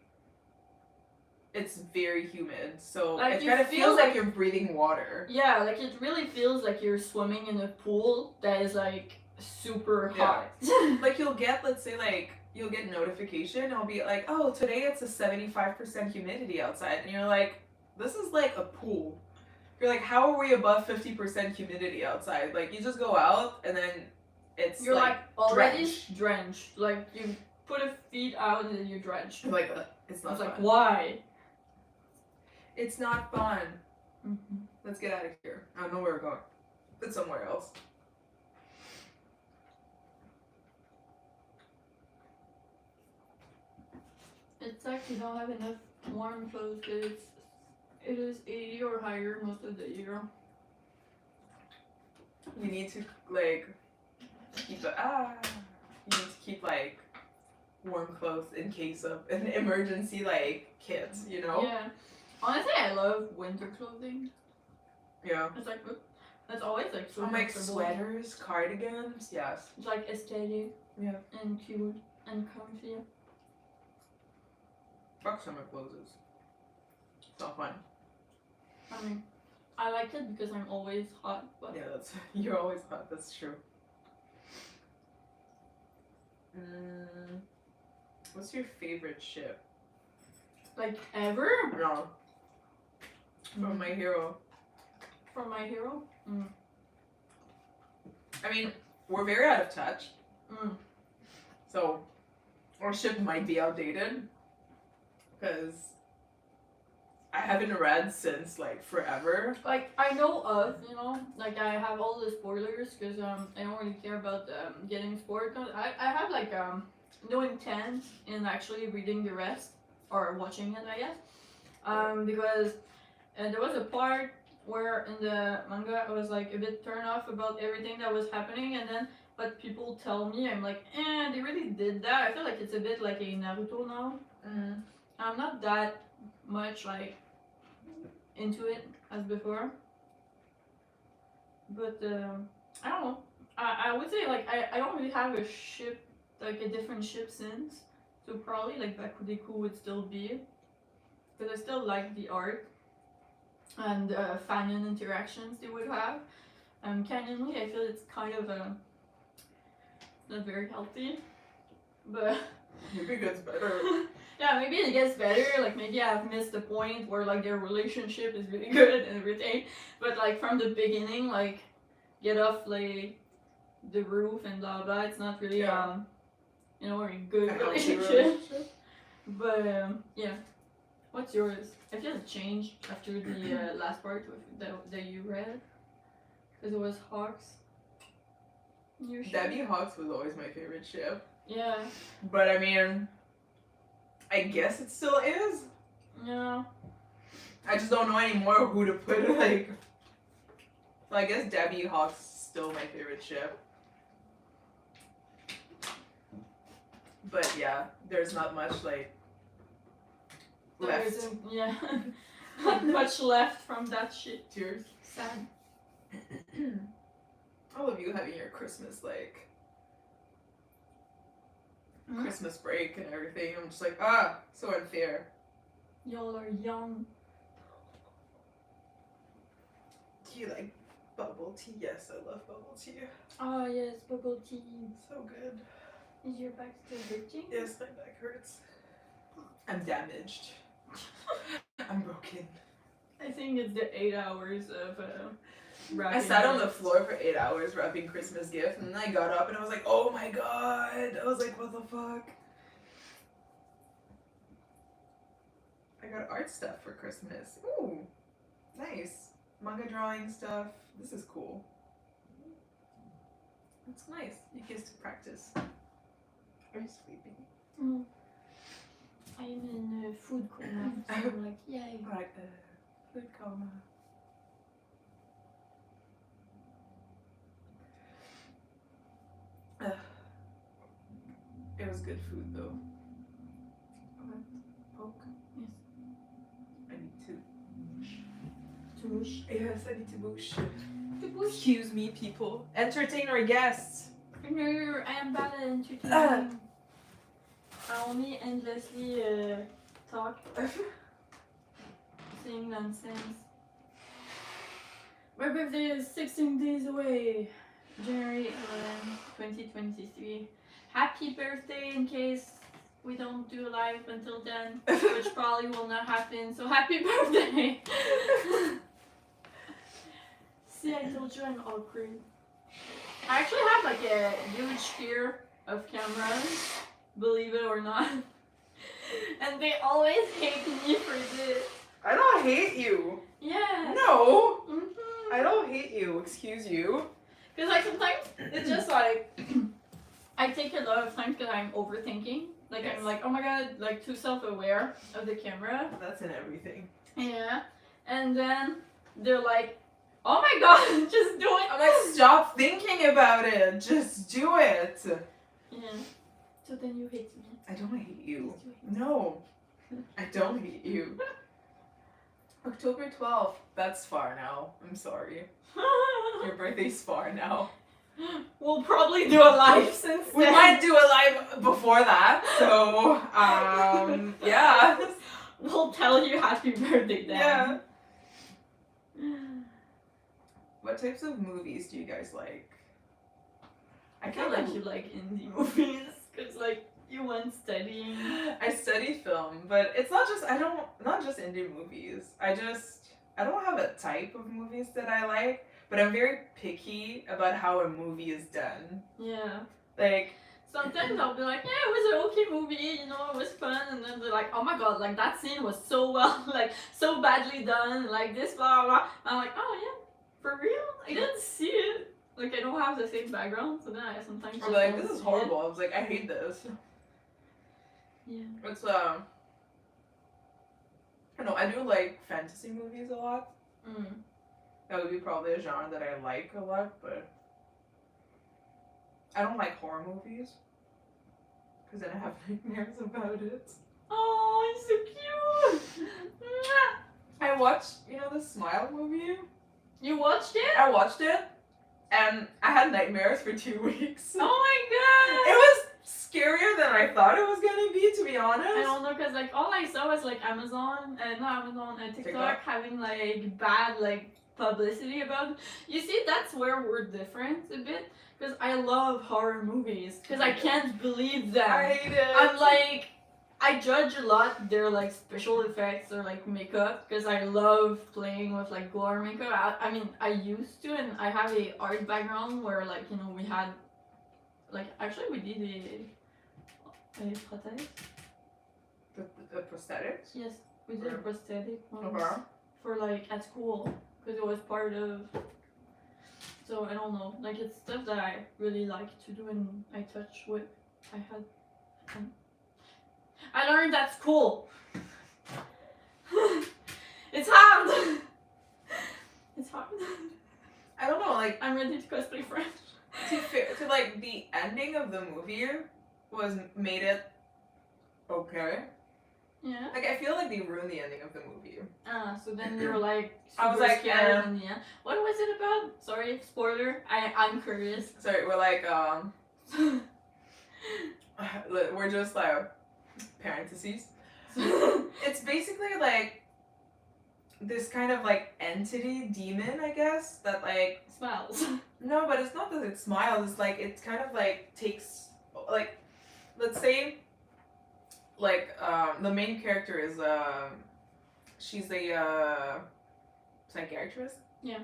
Speaker 1: It's very humid, so
Speaker 2: Like,
Speaker 1: it
Speaker 2: you
Speaker 1: kind of
Speaker 2: feel
Speaker 1: feels like
Speaker 2: like-
Speaker 1: you're breathing water.
Speaker 2: Yeah, like it really feels like you're swimming in a pool that is like super
Speaker 1: Yeah.
Speaker 2: hot.
Speaker 1: Like you'll get, let's say, like you'll get notification. It'll be like, oh, today it's a 75% humidity outside, and you're like, this is like a pool. You're like, how are we above 50% humidity outside? Like you just go out and then it's
Speaker 2: You're like already
Speaker 1: drenched.
Speaker 2: drenched. Like you put a feet out and then you're drenched.
Speaker 1: You're like, it's
Speaker 2: I
Speaker 1: not
Speaker 2: was like,
Speaker 1: fun.
Speaker 2: why?
Speaker 1: It's not fun.
Speaker 2: Mm-hmm.
Speaker 1: Let's get out of here. I don't know where we're going. It's somewhere else.
Speaker 2: It's like you don't have enough warm clothes because it is 80 or higher most of the year.
Speaker 1: You need to like keep you need to keep like warm clothes in case of an emergency, like kids, you know?
Speaker 2: Yeah. Honestly, I love winter clothing.
Speaker 1: Yeah.
Speaker 2: It's like it's always like so
Speaker 1: Or like
Speaker 2: comfortable.
Speaker 1: sweaters, cardigans, yes.
Speaker 2: It's like aesthetic.
Speaker 1: Yeah.
Speaker 2: And cute and comfy.
Speaker 1: Fuck summer clothes. It's not fun.
Speaker 2: I mean, I like it because I'm always hot, but
Speaker 1: Yeah, that's you're always hot. That's true. What's your favorite ship?
Speaker 2: like ever
Speaker 1: No. From My Hero.
Speaker 2: from My Hero.
Speaker 1: I mean, we're very out of touch,
Speaker 2: Mm.
Speaker 1: so our ship might be outdated because I haven't read since like forever.
Speaker 2: Like I know of, you know, like I have all the spoilers because I don't really care about getting spoiled. I have like no intent in actually reading the rest or watching it, I guess, because And there was a part where in the manga I was like a bit turned off about everything that was happening, and then but people tell me I'm like, they really did that. I feel like it's a bit like a Naruto now.
Speaker 1: Mm.
Speaker 2: I'm not that much like into it as before, but I don't know. I would say like I don't really have a ship, like a different ship since, so probably like BakuDeku would still be, because I still like the art and fanon interactions they would have. Canonly, I feel it's kind of not very healthy, but
Speaker 1: Maybe it gets better.
Speaker 2: yeah, maybe it gets better. Like maybe I've missed the point where like their relationship is really good and everything, but like from the beginning, like get off like the roof and blah blah. It's not really
Speaker 1: Yeah.
Speaker 2: you know, a good
Speaker 1: A healthy
Speaker 2: relationship. But yeah, what's yours? I feel it changed after the last part that you read, because it was Hawks. Your ship.
Speaker 1: Dabi Hawks was always my favorite ship.
Speaker 2: Yeah.
Speaker 1: But I mean, I guess it still is.
Speaker 2: Yeah.
Speaker 1: I just don't know anymore who to put like. So I guess Dabi Hawks is still my favorite ship. But yeah, there's not much like
Speaker 2: There
Speaker 1: left.
Speaker 2: isn't, yeah. Not much left from that shit.
Speaker 1: Cheers.
Speaker 2: Sad.
Speaker 1: All of you having your Christmas like
Speaker 2: Hmm?
Speaker 1: Christmas break and everything. I'm just like, so unfair.
Speaker 2: Y'all are young.
Speaker 1: Do you like bubble tea? Yes, I love bubble tea.
Speaker 2: Oh yes, bubble tea.
Speaker 1: So good.
Speaker 2: Is your back still itching?
Speaker 1: Yes, my back hurts. I'm damaged. I'm broken.
Speaker 2: I think it's the 8 hours of wrapping.
Speaker 1: I sat on the
Speaker 2: gifts.
Speaker 1: floor for 8 hours wrapping Christmas gifts, and then I got up and I was like, oh my god. I was like, what the fuck? I got art stuff for Christmas. Ooh, nice. Manga drawing stuff. This is cool. It's nice. It gets to practice. Are you sleeping?
Speaker 2: Mm. I'm in a food coma, so I'm like, yay.
Speaker 1: Alright, food coma. It was good food though. What? Poke?
Speaker 2: Yes.
Speaker 1: I need to.
Speaker 2: To mush.
Speaker 1: Yes, I need to boosh.
Speaker 2: To push.
Speaker 1: Excuse me, people. Entertain our guests.
Speaker 2: No, I am bad at entertaining. I only endlessly talk, saying nonsense. My birthday is 16 days away. January 11, 2023. Happy birthday in case we don't do live until then, which probably will not happen. So happy birthday! See, I told you I'm awkward. I actually have like a huge fear of cameras, believe it or not. And they always hate me for this.
Speaker 1: I don't hate you.
Speaker 2: Yeah.
Speaker 1: No.
Speaker 2: Mm-hmm.
Speaker 1: I don't hate you. Excuse you.
Speaker 2: Because like sometimes it's just like I take a lot of time because I'm overthinking. Like
Speaker 1: Yes.
Speaker 2: I'm like, oh my god, like too self-aware of the camera.
Speaker 1: That's in everything.
Speaker 2: Yeah. And then they're like, oh my god, just do it.
Speaker 1: I'm like, stop thinking about it. Just do it.
Speaker 2: Yeah. So then you hate me.
Speaker 1: I don't hate you.
Speaker 2: Yes, you hate me.
Speaker 1: No. I don't hate you. October 12th. That's far now. I'm sorry. Your birthday's far now.
Speaker 2: We'll probably do a live since
Speaker 1: We
Speaker 2: then.
Speaker 1: might do a live before that. So, yeah.
Speaker 2: We'll tell you happy birthday then.
Speaker 1: Yeah. What types of movies do you guys like?
Speaker 2: I feel like you like indie movies because like you went studying.
Speaker 1: I study film, but it's not just indie movies. I don't have a type of movies that I like, but I'm very picky about how a movie is done.
Speaker 2: Yeah.
Speaker 1: Like,
Speaker 2: Sometimes I'll be like, yeah, it was an okay movie, you know, it was fun, and then they're like, oh my god, like that scene was so well, like so badly done, like this, blah blah. blah. I'm like, oh yeah, for real? I didn't see it. Like I don't have the same background, so then I sometimes
Speaker 1: I'm
Speaker 2: just
Speaker 1: like,
Speaker 2: don't
Speaker 1: this is
Speaker 2: see
Speaker 1: horrible. I was like, I hate this.
Speaker 2: it. Yeah.
Speaker 1: It's I don't know, I do like fantasy movies a lot.
Speaker 2: Mm.
Speaker 1: That would be probably a genre that I like a lot, but I don't like horror movies because then I have nightmares about it.
Speaker 2: Oh, it's so cute.
Speaker 1: I watched, the Smile movie.
Speaker 2: You watched it?
Speaker 1: I watched it, and I had nightmares for 2 weeks.
Speaker 2: Oh my god!
Speaker 1: It was scarier than I thought it was gonna be, to be honest.
Speaker 2: I don't know, cause like all I saw was like Amazon, not Amazon, TikTok,
Speaker 1: TikTok?
Speaker 2: having like bad like publicity about it. You see, that's where we're different a bit, cause I love horror movies, cause I can't believe them.
Speaker 1: I hate it.
Speaker 2: I'm like, I judge a lot their like special effects or like makeup, because I love playing with like gore makeup. I mean, I used to, and I have a art background where like we had, like actually we did a prothèse.
Speaker 1: The prosthetics?
Speaker 2: Yes, we did a
Speaker 1: Or-
Speaker 2: prosthetic once
Speaker 1: Okay.
Speaker 2: for like at school, because it was part of. So I don't know, like it's stuff that I really like to do and I touch with. I had. I learned at school. It's hard. It's hard.
Speaker 1: I don't know, like,
Speaker 2: I'm ready to cosplay French.
Speaker 1: to like, the ending of the movie made it okay.
Speaker 2: Yeah.
Speaker 1: Like, I feel like they ruined the ending of the movie.
Speaker 2: So then you were like
Speaker 1: I was
Speaker 2: super
Speaker 1: like,
Speaker 2: scared in the end. What was it about? Sorry, spoiler. I'm curious.
Speaker 1: Sorry, we're like, we're just like, parentheses. It's basically like this kind of like entity demon, I guess, that like
Speaker 2: Smiles.
Speaker 1: no, but it's not that it smiles. It's like it's kind of like takes like, let's say, like the main character is she's a psychiatrist.
Speaker 2: Yeah.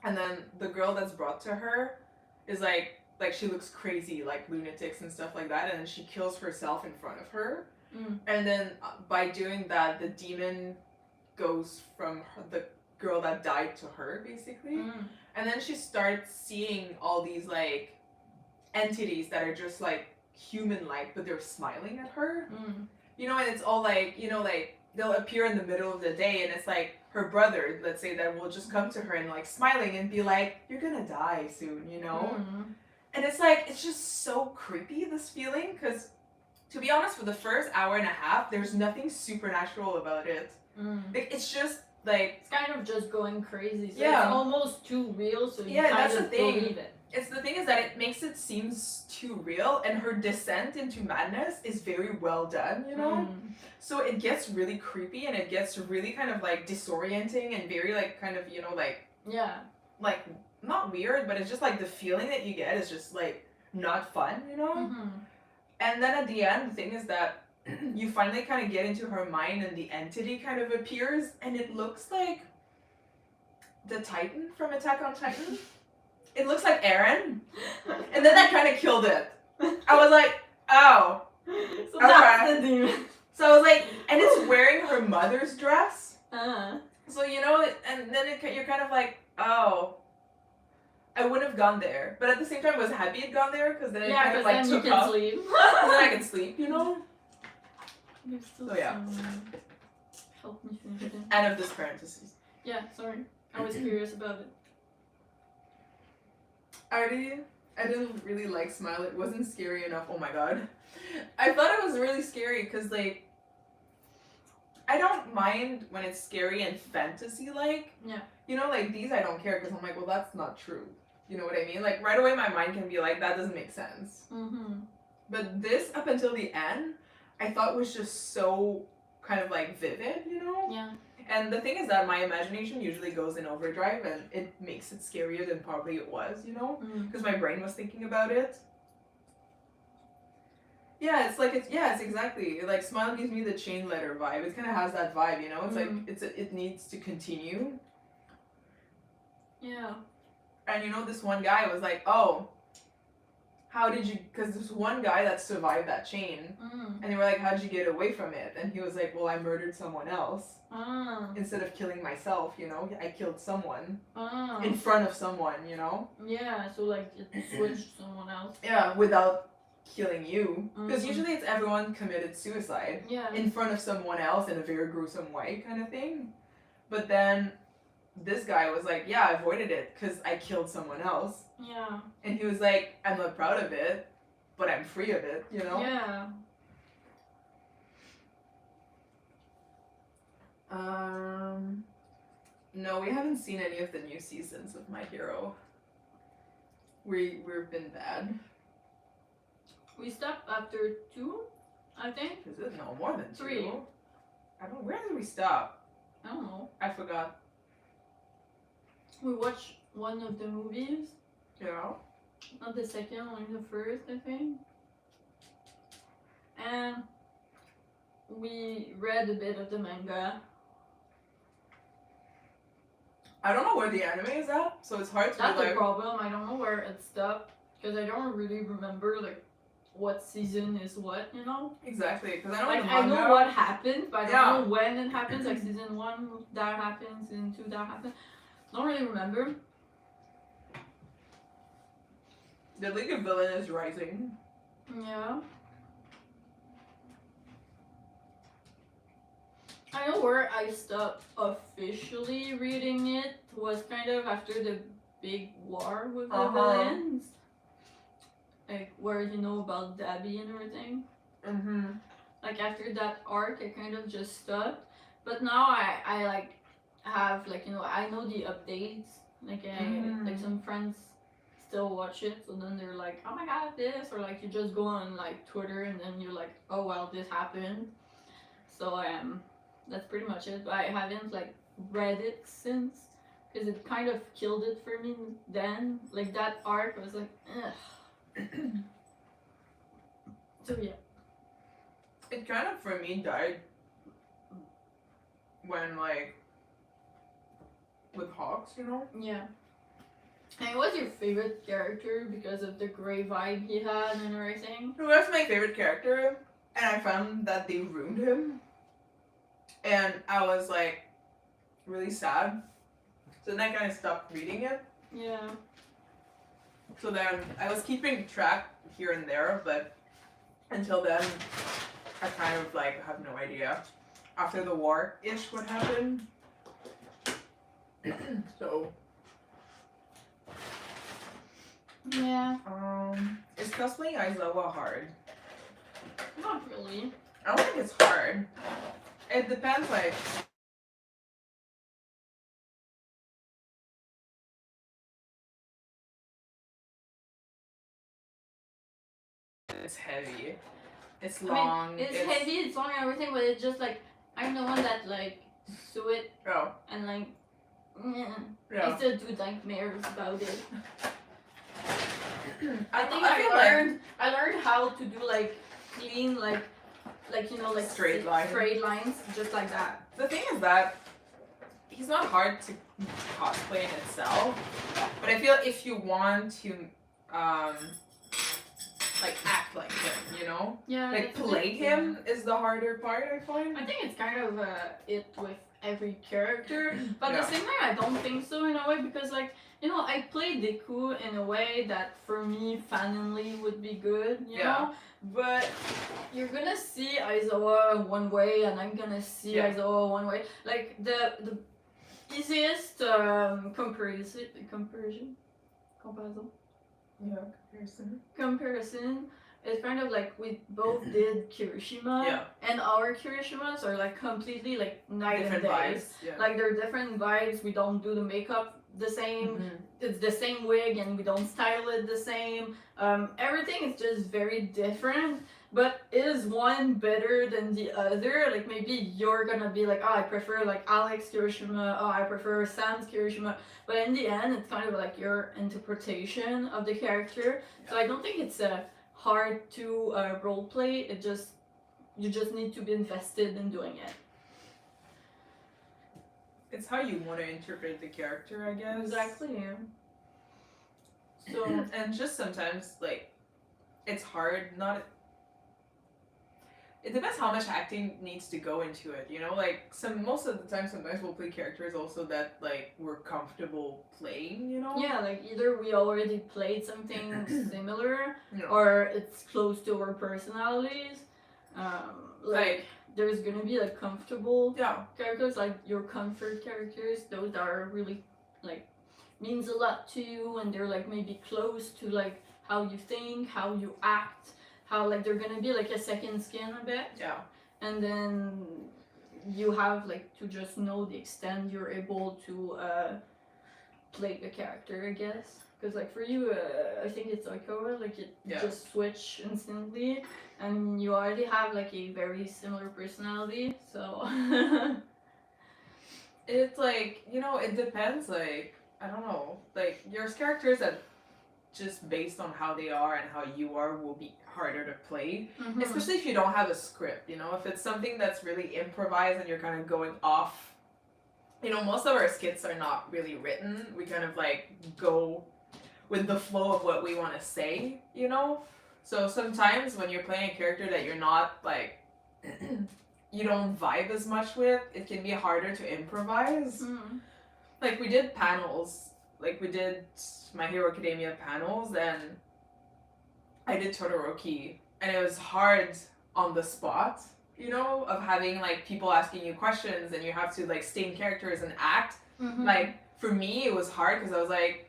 Speaker 1: And then the girl that's brought to her is like she looks crazy, like lunatics and stuff like that, and then she kills herself in front of her.
Speaker 2: Mm.
Speaker 1: And then by doing that, the demon goes from the girl that died to her, basically.
Speaker 2: Mm.
Speaker 1: And then she starts seeing all these like entities that are just like human-like, but they're smiling at her.
Speaker 2: Mm.
Speaker 1: And it's all like, like they'll appear in the middle of the day, and it's like her brother, let's say, that will just come to her and like smiling and be like, "You're gonna die soon,"
Speaker 2: Mm.
Speaker 1: And it's like, it's just so creepy, this feeling, because to be honest, for the first hour and a half, there's nothing supernatural about it.
Speaker 2: Mm.
Speaker 1: Like, it's just like,
Speaker 2: It's kind of just going crazy. So
Speaker 1: Yeah.
Speaker 2: It's almost too real, so you
Speaker 1: Yeah,
Speaker 2: kind
Speaker 1: that's
Speaker 2: of
Speaker 1: the thing.
Speaker 2: believe it.
Speaker 1: it's the thing is that it makes it seem too real, and her descent into madness is very well done,
Speaker 2: Mm.
Speaker 1: So it gets really creepy, and it gets really kind of like disorienting and very like kind of,
Speaker 2: Yeah.
Speaker 1: like not weird, but it's just like the feeling that you get is just like not fun,
Speaker 2: Mm-hmm.
Speaker 1: And then at the end, the thing is that you finally kind of get into her mind, and the entity kind of appears, and it looks like the Titan from Attack on Titan. It looks like Eren, and then that kind of killed it. I was like, oh.
Speaker 2: So
Speaker 1: Okay.
Speaker 2: that's the demon.
Speaker 1: So I was like, and it's wearing her mother's dress.
Speaker 2: Uh.
Speaker 1: So and then you're kind of like, oh. I wouldn't have gone there, but at the same time, I was happy it gone there, because then it
Speaker 2: Yeah,
Speaker 1: kind of
Speaker 2: because
Speaker 1: like
Speaker 2: then you
Speaker 1: took
Speaker 2: can
Speaker 1: off,
Speaker 2: sleep.
Speaker 1: and then I can sleep,
Speaker 2: There's still
Speaker 1: So, yeah.
Speaker 2: some- Help me finish it.
Speaker 1: End of this parenthesis.
Speaker 2: Yeah, sorry. I was curious about it.
Speaker 1: I didn't really like Smile. It wasn't scary enough. Oh my god. I thought it was really scary because, like, I don't mind when it's scary and fantasy-like.
Speaker 2: Yeah.
Speaker 1: Like, these I don't care because I'm like, well, that's not true. You know what I mean? Like, right away my mind can be like, that doesn't make sense.
Speaker 2: Mm-hmm.
Speaker 1: But this, up until the end, I thought was just so kind of, like, vivid,
Speaker 2: Yeah.
Speaker 1: And the thing is that my imagination usually goes in overdrive, and it makes it scarier than probably it was,
Speaker 2: Mm.
Speaker 1: because my brain was thinking about it. Yeah, it's exactly, like, Smile gives me the chain letter vibe. It kind of has that vibe, It's like, it needs to continue.
Speaker 2: Yeah.
Speaker 1: And this one guy was like, oh, how did you, because there's one guy that survived that chain,
Speaker 2: Mm.
Speaker 1: and they were like, how did you get away from it? And he was like, well, I murdered someone else.
Speaker 2: Ah.
Speaker 1: Instead of killing myself, I killed someone
Speaker 2: Ah.
Speaker 1: in front of someone,
Speaker 2: Yeah, so like it switched to someone else.
Speaker 1: Yeah, without killing you. Because usually it's everyone committed suicide
Speaker 2: Yeah.
Speaker 1: in front of someone else in a very gruesome way kind of thing. But then this guy was like, yeah, I avoided it because I killed someone else.
Speaker 2: Yeah.
Speaker 1: And he was like, I'm not proud of it, but I'm free of it, you know?
Speaker 2: Yeah.
Speaker 1: No, we haven't seen any of the new seasons of My Hero. We've been bad.
Speaker 2: We stopped after 2, I think.
Speaker 1: Is it? No, more than 2.
Speaker 2: 3.
Speaker 1: Where did we stop?
Speaker 2: I don't know.
Speaker 1: I forgot.
Speaker 2: We watched one of the movies.
Speaker 1: Yeah.
Speaker 2: Not the second, only the first, I think. And we read a bit of the manga.
Speaker 1: I don't know where the anime is at, so it's hard to
Speaker 2: That's
Speaker 1: be
Speaker 2: the
Speaker 1: like...
Speaker 2: problem. I don't know where it stopped because I don't really remember like what season is what, you know?
Speaker 1: Exactly, because I know
Speaker 2: Like
Speaker 1: the
Speaker 2: I
Speaker 1: manga...
Speaker 2: know what happened, but I
Speaker 1: Yeah.
Speaker 2: don't know when it happens. Like season 1 that happens, season 2 that happens. Don't really remember.
Speaker 1: The League of Villains is rising.
Speaker 2: Yeah. I know where I stopped officially reading it was kind of after the big war with the villains. Like where you know about Dabi and everything.
Speaker 1: Mm-hmm.
Speaker 2: Like after that arc I kind of just stopped. But now I like have like, you know, I know the updates. Like like some friends still watch it, so then they're like, oh my god, this, or like you just go on like Twitter and then you're like, oh well, this happened. So that's pretty much it. But I haven't like read it since because it kind of killed it for me then. Like that arc was like, ugh. So yeah.
Speaker 1: It kind of for me died when like with Hawks, you know?
Speaker 2: Yeah. And what's your favorite character because of the gray vibe he had and everything?
Speaker 1: Who was my favorite character? And I found that they ruined him. And I was like really sad. So then I kind of stopped reading it.
Speaker 2: Yeah.
Speaker 1: So then I was keeping track here and there, but until then I kind of like have no idea. After the war-ish what happened. So
Speaker 2: Yeah.
Speaker 1: is cosplaying Aizawa hard?
Speaker 2: Not really.
Speaker 1: I don't think it's hard. It depends, like... It's heavy. It's long.
Speaker 2: I mean, it's heavy, it's long and everything, but it's just like, I'm the one that like sew it
Speaker 1: Oh.
Speaker 2: and like, I
Speaker 1: Yeah.
Speaker 2: still do nightmares about it.
Speaker 1: I
Speaker 2: think
Speaker 1: feel like
Speaker 2: I learned how to do like clean like you know like
Speaker 1: Straight lines.
Speaker 2: straight lines just like that.
Speaker 1: the thing is that he's not hard to cosplay in itself, but I feel if you want to like act like him, you know,
Speaker 2: Yeah.
Speaker 1: like
Speaker 2: that's
Speaker 1: play
Speaker 2: it.
Speaker 1: him is the harder part, I find.
Speaker 2: I think it's kind of it with every character, but
Speaker 1: Yeah.
Speaker 2: at the same time I don't think so in a way because like, you know, I play Deku in a way that for me fandomly would be good, you know? But you're gonna see Aizawa one way and I'm gonna see Aizawa one way. Like the easiest comparison is kind of like we both did Kirishima and our Kirishimas are like completely like night
Speaker 1: Different
Speaker 2: and day.
Speaker 1: vibes. Yeah.
Speaker 2: Like they're different vibes. We don't do the makeup the same. It's the same wig and we don't style it the same. Everything is just very different. But is one better than the other? Like maybe you're gonna be like, oh, I prefer like Alex Kirishima. Oh, I prefer Sam's Kirishima. But in the end, it's kind of like your interpretation of the character. So I don't think it's hard to roleplay. You just need to be invested in doing it.
Speaker 1: It's how you want to interpret the character, I guess.
Speaker 2: Exactly. So
Speaker 1: and just sometimes like it's hard. it depends how much acting needs to go into it, you know? Like most of the time sometimes we'll play characters also that like we're comfortable playing, you know?
Speaker 2: Yeah, like either we already played something similar
Speaker 1: You know.
Speaker 2: or it's close to our personalities. Like there's gonna be like comfortable characters, like your comfort characters, those are really like means a lot to you and they're like maybe close to like how you think, how you act, how like they're gonna be like a second skin a bit.
Speaker 1: Yeah.
Speaker 2: And then you have like to just know the extent you're able to play the character, I guess. Because like for you, I think it's Oikawa, like it just switch instantly, and you already have like a very similar personality, so.
Speaker 1: It's like, you know, it depends, like, I don't know, like your characters that just based on how they are and how you are will be harder to play, especially if you don't have a script, you know, if it's something that's really improvised and you're kind of going off, you know, most of our skits are not really written, we kind of like go with the flow of what we want to say, you know, so sometimes when you're playing a character that you're not like you don't vibe as much with, it can be harder to improvise. Like we did panels, like we did My Hero Academia panels, and I did Todoroki, and it was hard on the spot, you know, of having like people asking you questions and you have to like stay in characters and act. Like for me it was hard because I was like,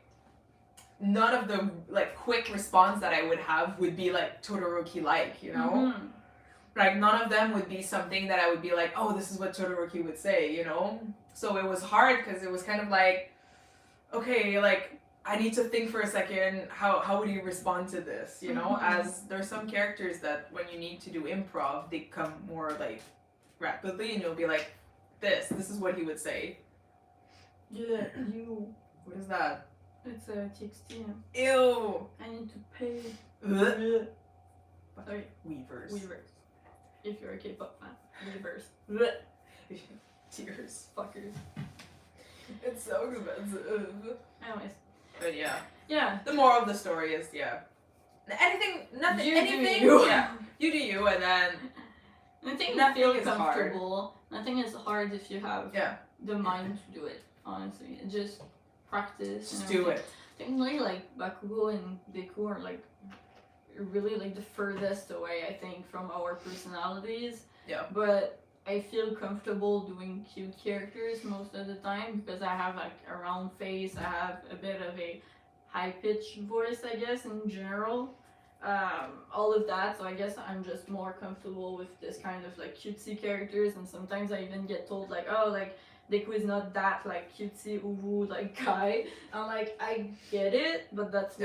Speaker 1: none of the like quick response that I would have would be like Todoroki like, you know. Like none of them would be something that I would be like, oh, this is what Todoroki would say, you know? So it was hard because it was kind of like, okay, like I need to think for a second, how would you respond to this, you know? As there's some characters that when you need to do improv, they come more like rapidly and you'll be like, this is what he would say.
Speaker 2: Yeah, you.
Speaker 1: What is that?
Speaker 2: It's a TXT.
Speaker 1: Ew!
Speaker 2: I need to pay. Sorry.
Speaker 1: Weavers.
Speaker 2: If you're a K-pop fan. Weavers.
Speaker 1: Tears.
Speaker 2: Fuckers.
Speaker 1: It's so expensive.
Speaker 2: Anyways.
Speaker 1: But yeah.
Speaker 2: Yeah.
Speaker 1: The moral of the story is, anything,
Speaker 2: Do you.
Speaker 1: Yeah. You do you, and then
Speaker 2: nothing
Speaker 1: nothing
Speaker 2: feel
Speaker 1: is
Speaker 2: comfortable. Nothing is hard if you have
Speaker 1: Yeah.
Speaker 2: the mind to do it, honestly. Just practice.
Speaker 1: Just do it.
Speaker 2: Technically, like, Bakugo and Deku are, like, really, like, the furthest away, I think, from our personalities.
Speaker 1: Yeah.
Speaker 2: But I feel comfortable doing cute characters most of the time because I have, like, a round face. I have a bit of a high-pitched voice, I guess, in general. All of that, so I guess I'm just more comfortable with this kind of, like, cutesy characters, and sometimes I even get told, like, oh, like, Deku is not that like cutesy uwu like guy. I'm like, I get it, but that's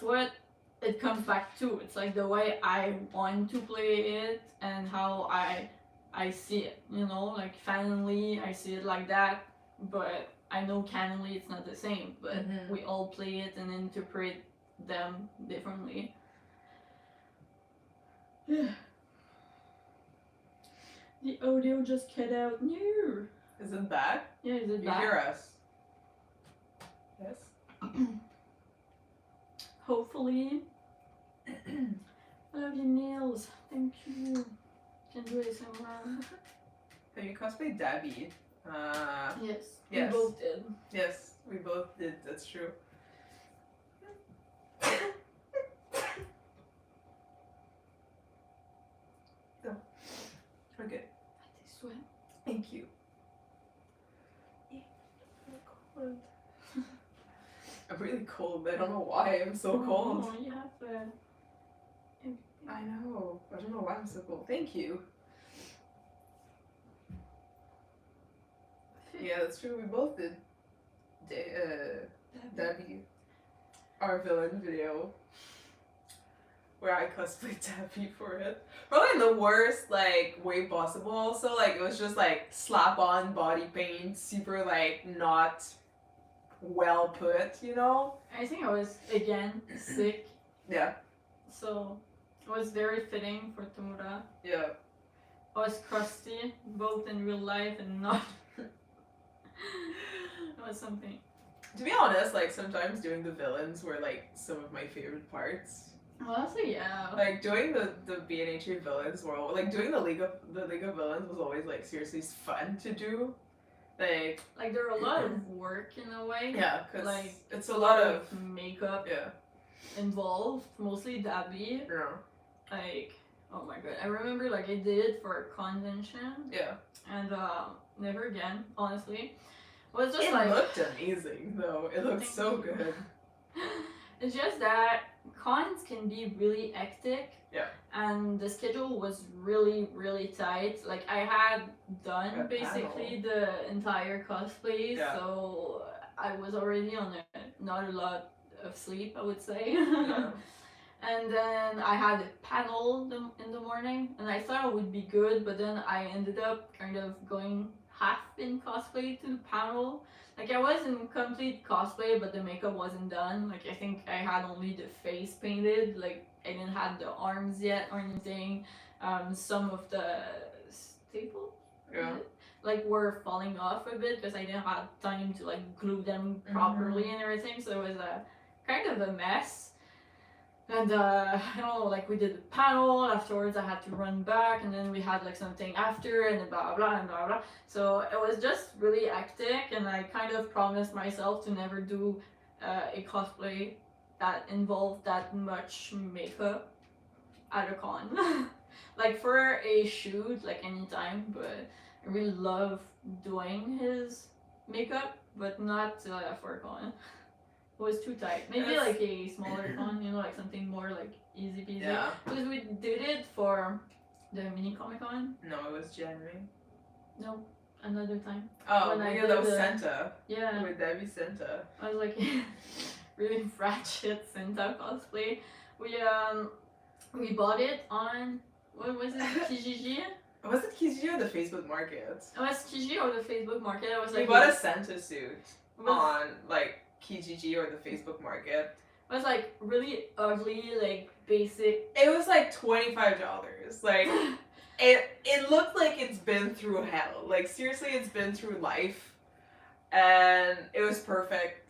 Speaker 2: what it comes back to. It's like the way I want to play it and how I see it, you know, like fanonly I see it like that, but I know canonly it's not the same, but we all play it and interpret them differently. The audio just cut out. No.
Speaker 1: Is it bad?
Speaker 2: Yeah, is it bad?
Speaker 1: You hear us? Yes.
Speaker 2: Hopefully. I love your nails. Thank you. Can do it somewhere.
Speaker 1: Have you cosplayed Dabi?
Speaker 2: Yes.
Speaker 1: Yes.
Speaker 2: We both did.
Speaker 1: Yes, we both did. That's true. No. We're good.
Speaker 2: I taste sweat.
Speaker 1: Thank you. I'm really cold. I don't know why I'm so cold.
Speaker 2: Oh, you have
Speaker 1: I know. I don't know why I'm so cold. Thank you. Yeah, that's true. We both did. Dabi, our villain video, where I cosplayed Dabi for it. Probably in the worst like way possible. Also, like it was just like slap on body paint, super like not well put, you know.
Speaker 2: I think I was again sick.
Speaker 1: Yeah.
Speaker 2: So it was very fitting for Tomura.
Speaker 1: Yeah.
Speaker 2: I was crusty, both in real life and not. It was something.
Speaker 1: To be honest, like sometimes doing the villains were like some of my favorite parts.
Speaker 2: Honestly, yeah.
Speaker 1: Like doing the BNH villains were like doing the League of Villains was always like seriously fun to do. Like
Speaker 2: there are a lot of work in a way.
Speaker 1: yeah, cause
Speaker 2: Like
Speaker 1: it's a lot of
Speaker 2: makeup
Speaker 1: yeah.
Speaker 2: involved, mostly Dabi.
Speaker 1: Yeah.
Speaker 2: Like, oh my god, I remember like I did it for a convention.
Speaker 1: Yeah.
Speaker 2: And never again, honestly. It was just
Speaker 1: It
Speaker 2: like
Speaker 1: looked amazing though. It looked so good.
Speaker 2: It's just that cons can be really hectic.
Speaker 1: Yeah.
Speaker 2: And the schedule was really, really tight. Like I had done basically the entire cosplays, so I was already on not a lot of sleep, I would say.
Speaker 1: Yeah.
Speaker 2: And then I had a panel in the morning, and I thought it would be good, but then I ended up kind of going half in cosplay to the panel. Like I was in complete cosplay, but the makeup wasn't done. Like I think I had only the face painted. Like I didn't have the arms yet or anything. Some of the staples, like were falling off a bit because I didn't have time to like glue them properly and everything. So it was a kind of a mess. And I don't know, like we did the panel, afterwards I had to run back, and then we had like something after, and blah blah and blah blah. So it was just really hectic, and I kind of promised myself to never do a cosplay that involved that much makeup at a con. Like for a shoot, like anytime, but I really love doing his makeup, but not for a con. It was too tight. Maybe like a smaller con, you know, like something more like easy peasy.
Speaker 1: Yeah.
Speaker 2: Because we did it for the mini Comic Con.
Speaker 1: No, it was January.
Speaker 2: No, another time.
Speaker 1: Oh, yeah, that was Santa.
Speaker 2: Yeah.
Speaker 1: With Dabi Santa.
Speaker 2: I was like really ratchet Santa cosplay. We bought it on, what was it, Kijiji?
Speaker 1: Was it Kijiji or the Facebook Market?
Speaker 2: It was Kijiji or the Facebook Market. I was like,
Speaker 1: we bought a Santa suit on like Kijiji or the Facebook Market.
Speaker 2: It was like really ugly, like basic.
Speaker 1: It was like $25. Like it looked like it's been through hell. Like seriously, it's been through life, and it was perfect.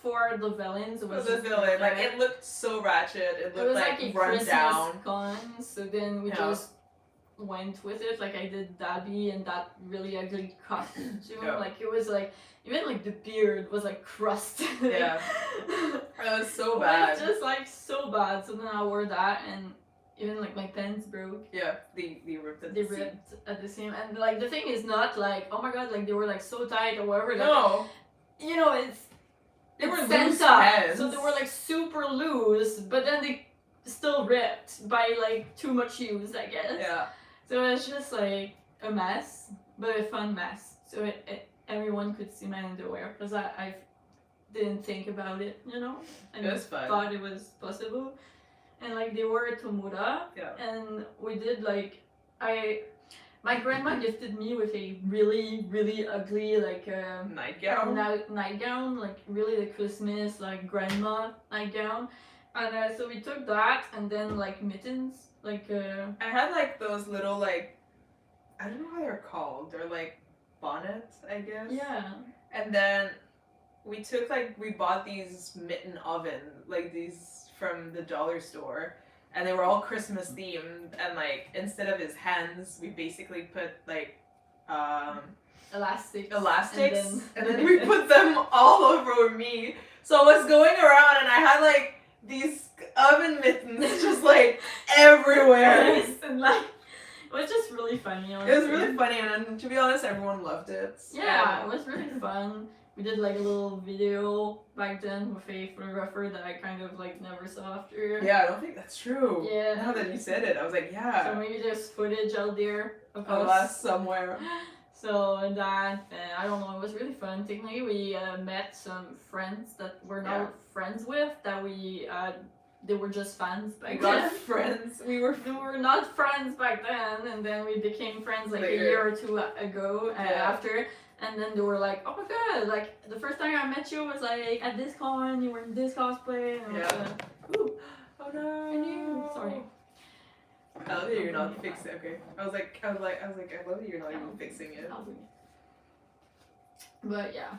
Speaker 2: For the villains, it was
Speaker 1: the villain. Like it looked so ratchet. It looked
Speaker 2: like a
Speaker 1: run
Speaker 2: Christmas
Speaker 1: down.
Speaker 2: Con, so then we just went with it. Like I did Dabi and that really ugly costume. Like it was like even like the beard was like crusted.
Speaker 1: Yeah, it was so bad.
Speaker 2: It was just like so bad. So then I wore that, and even like my pants broke.
Speaker 1: Yeah, they ripped at
Speaker 2: they ripped at the seam. And like the thing is not like, oh my god, like they were like so tight or whatever. Like,
Speaker 1: no,
Speaker 2: you know,
Speaker 1: they were
Speaker 2: loose
Speaker 1: pants.
Speaker 2: So they were like super loose, but then they still ripped by like too much use, I guess.
Speaker 1: Yeah.
Speaker 2: So it's just like a mess, but a fun mess. So everyone could see my underwear because I didn't think about it, you know, and
Speaker 1: it was fun.
Speaker 2: Thought it was possible. And like they were at Tomura, and we did like my grandma gifted me with a really, really ugly like
Speaker 1: nightgown.
Speaker 2: Nightgown, like really the Christmas like grandma nightgown, and so we took that and then like mittens, like
Speaker 1: I had like those little like, I don't know how they're called. They're like bonnets, I guess.
Speaker 2: Yeah.
Speaker 1: And then we bought these mitten oven, like these from the dollar store. And they were all Christmas themed, and like instead of his hands, we basically put like
Speaker 2: elastics,
Speaker 1: and then we put them all over me. So I was going around, and I had like these oven mittens just like everywhere.
Speaker 2: And like it was just really funny. Honestly.
Speaker 1: It was really funny, and to be honest, everyone loved it.
Speaker 2: Yeah, it was really fun. We did like a little video back then with a photographer that I kind of like never saw after.
Speaker 1: Yeah, I don't think that's true.
Speaker 2: Yeah.
Speaker 1: Now that you said it, I was like, yeah.
Speaker 2: So maybe there's footage out there of
Speaker 1: us somewhere.
Speaker 2: So that, I don't know, it was really fun. Technically, we met some friends that we're now friends with, that they were just fans back then.
Speaker 1: Not friends. We were
Speaker 2: not friends back then, and then we became friends like a year or two ago after. And then they were like, oh my god, like the first time I met you was like at this con, you were in this cosplay. And
Speaker 1: ooh. Oh no.
Speaker 2: I knew. Sorry.
Speaker 1: I love that you're not fixing it. Okay. I was like, I love that you're not even fixing it.
Speaker 2: But yeah.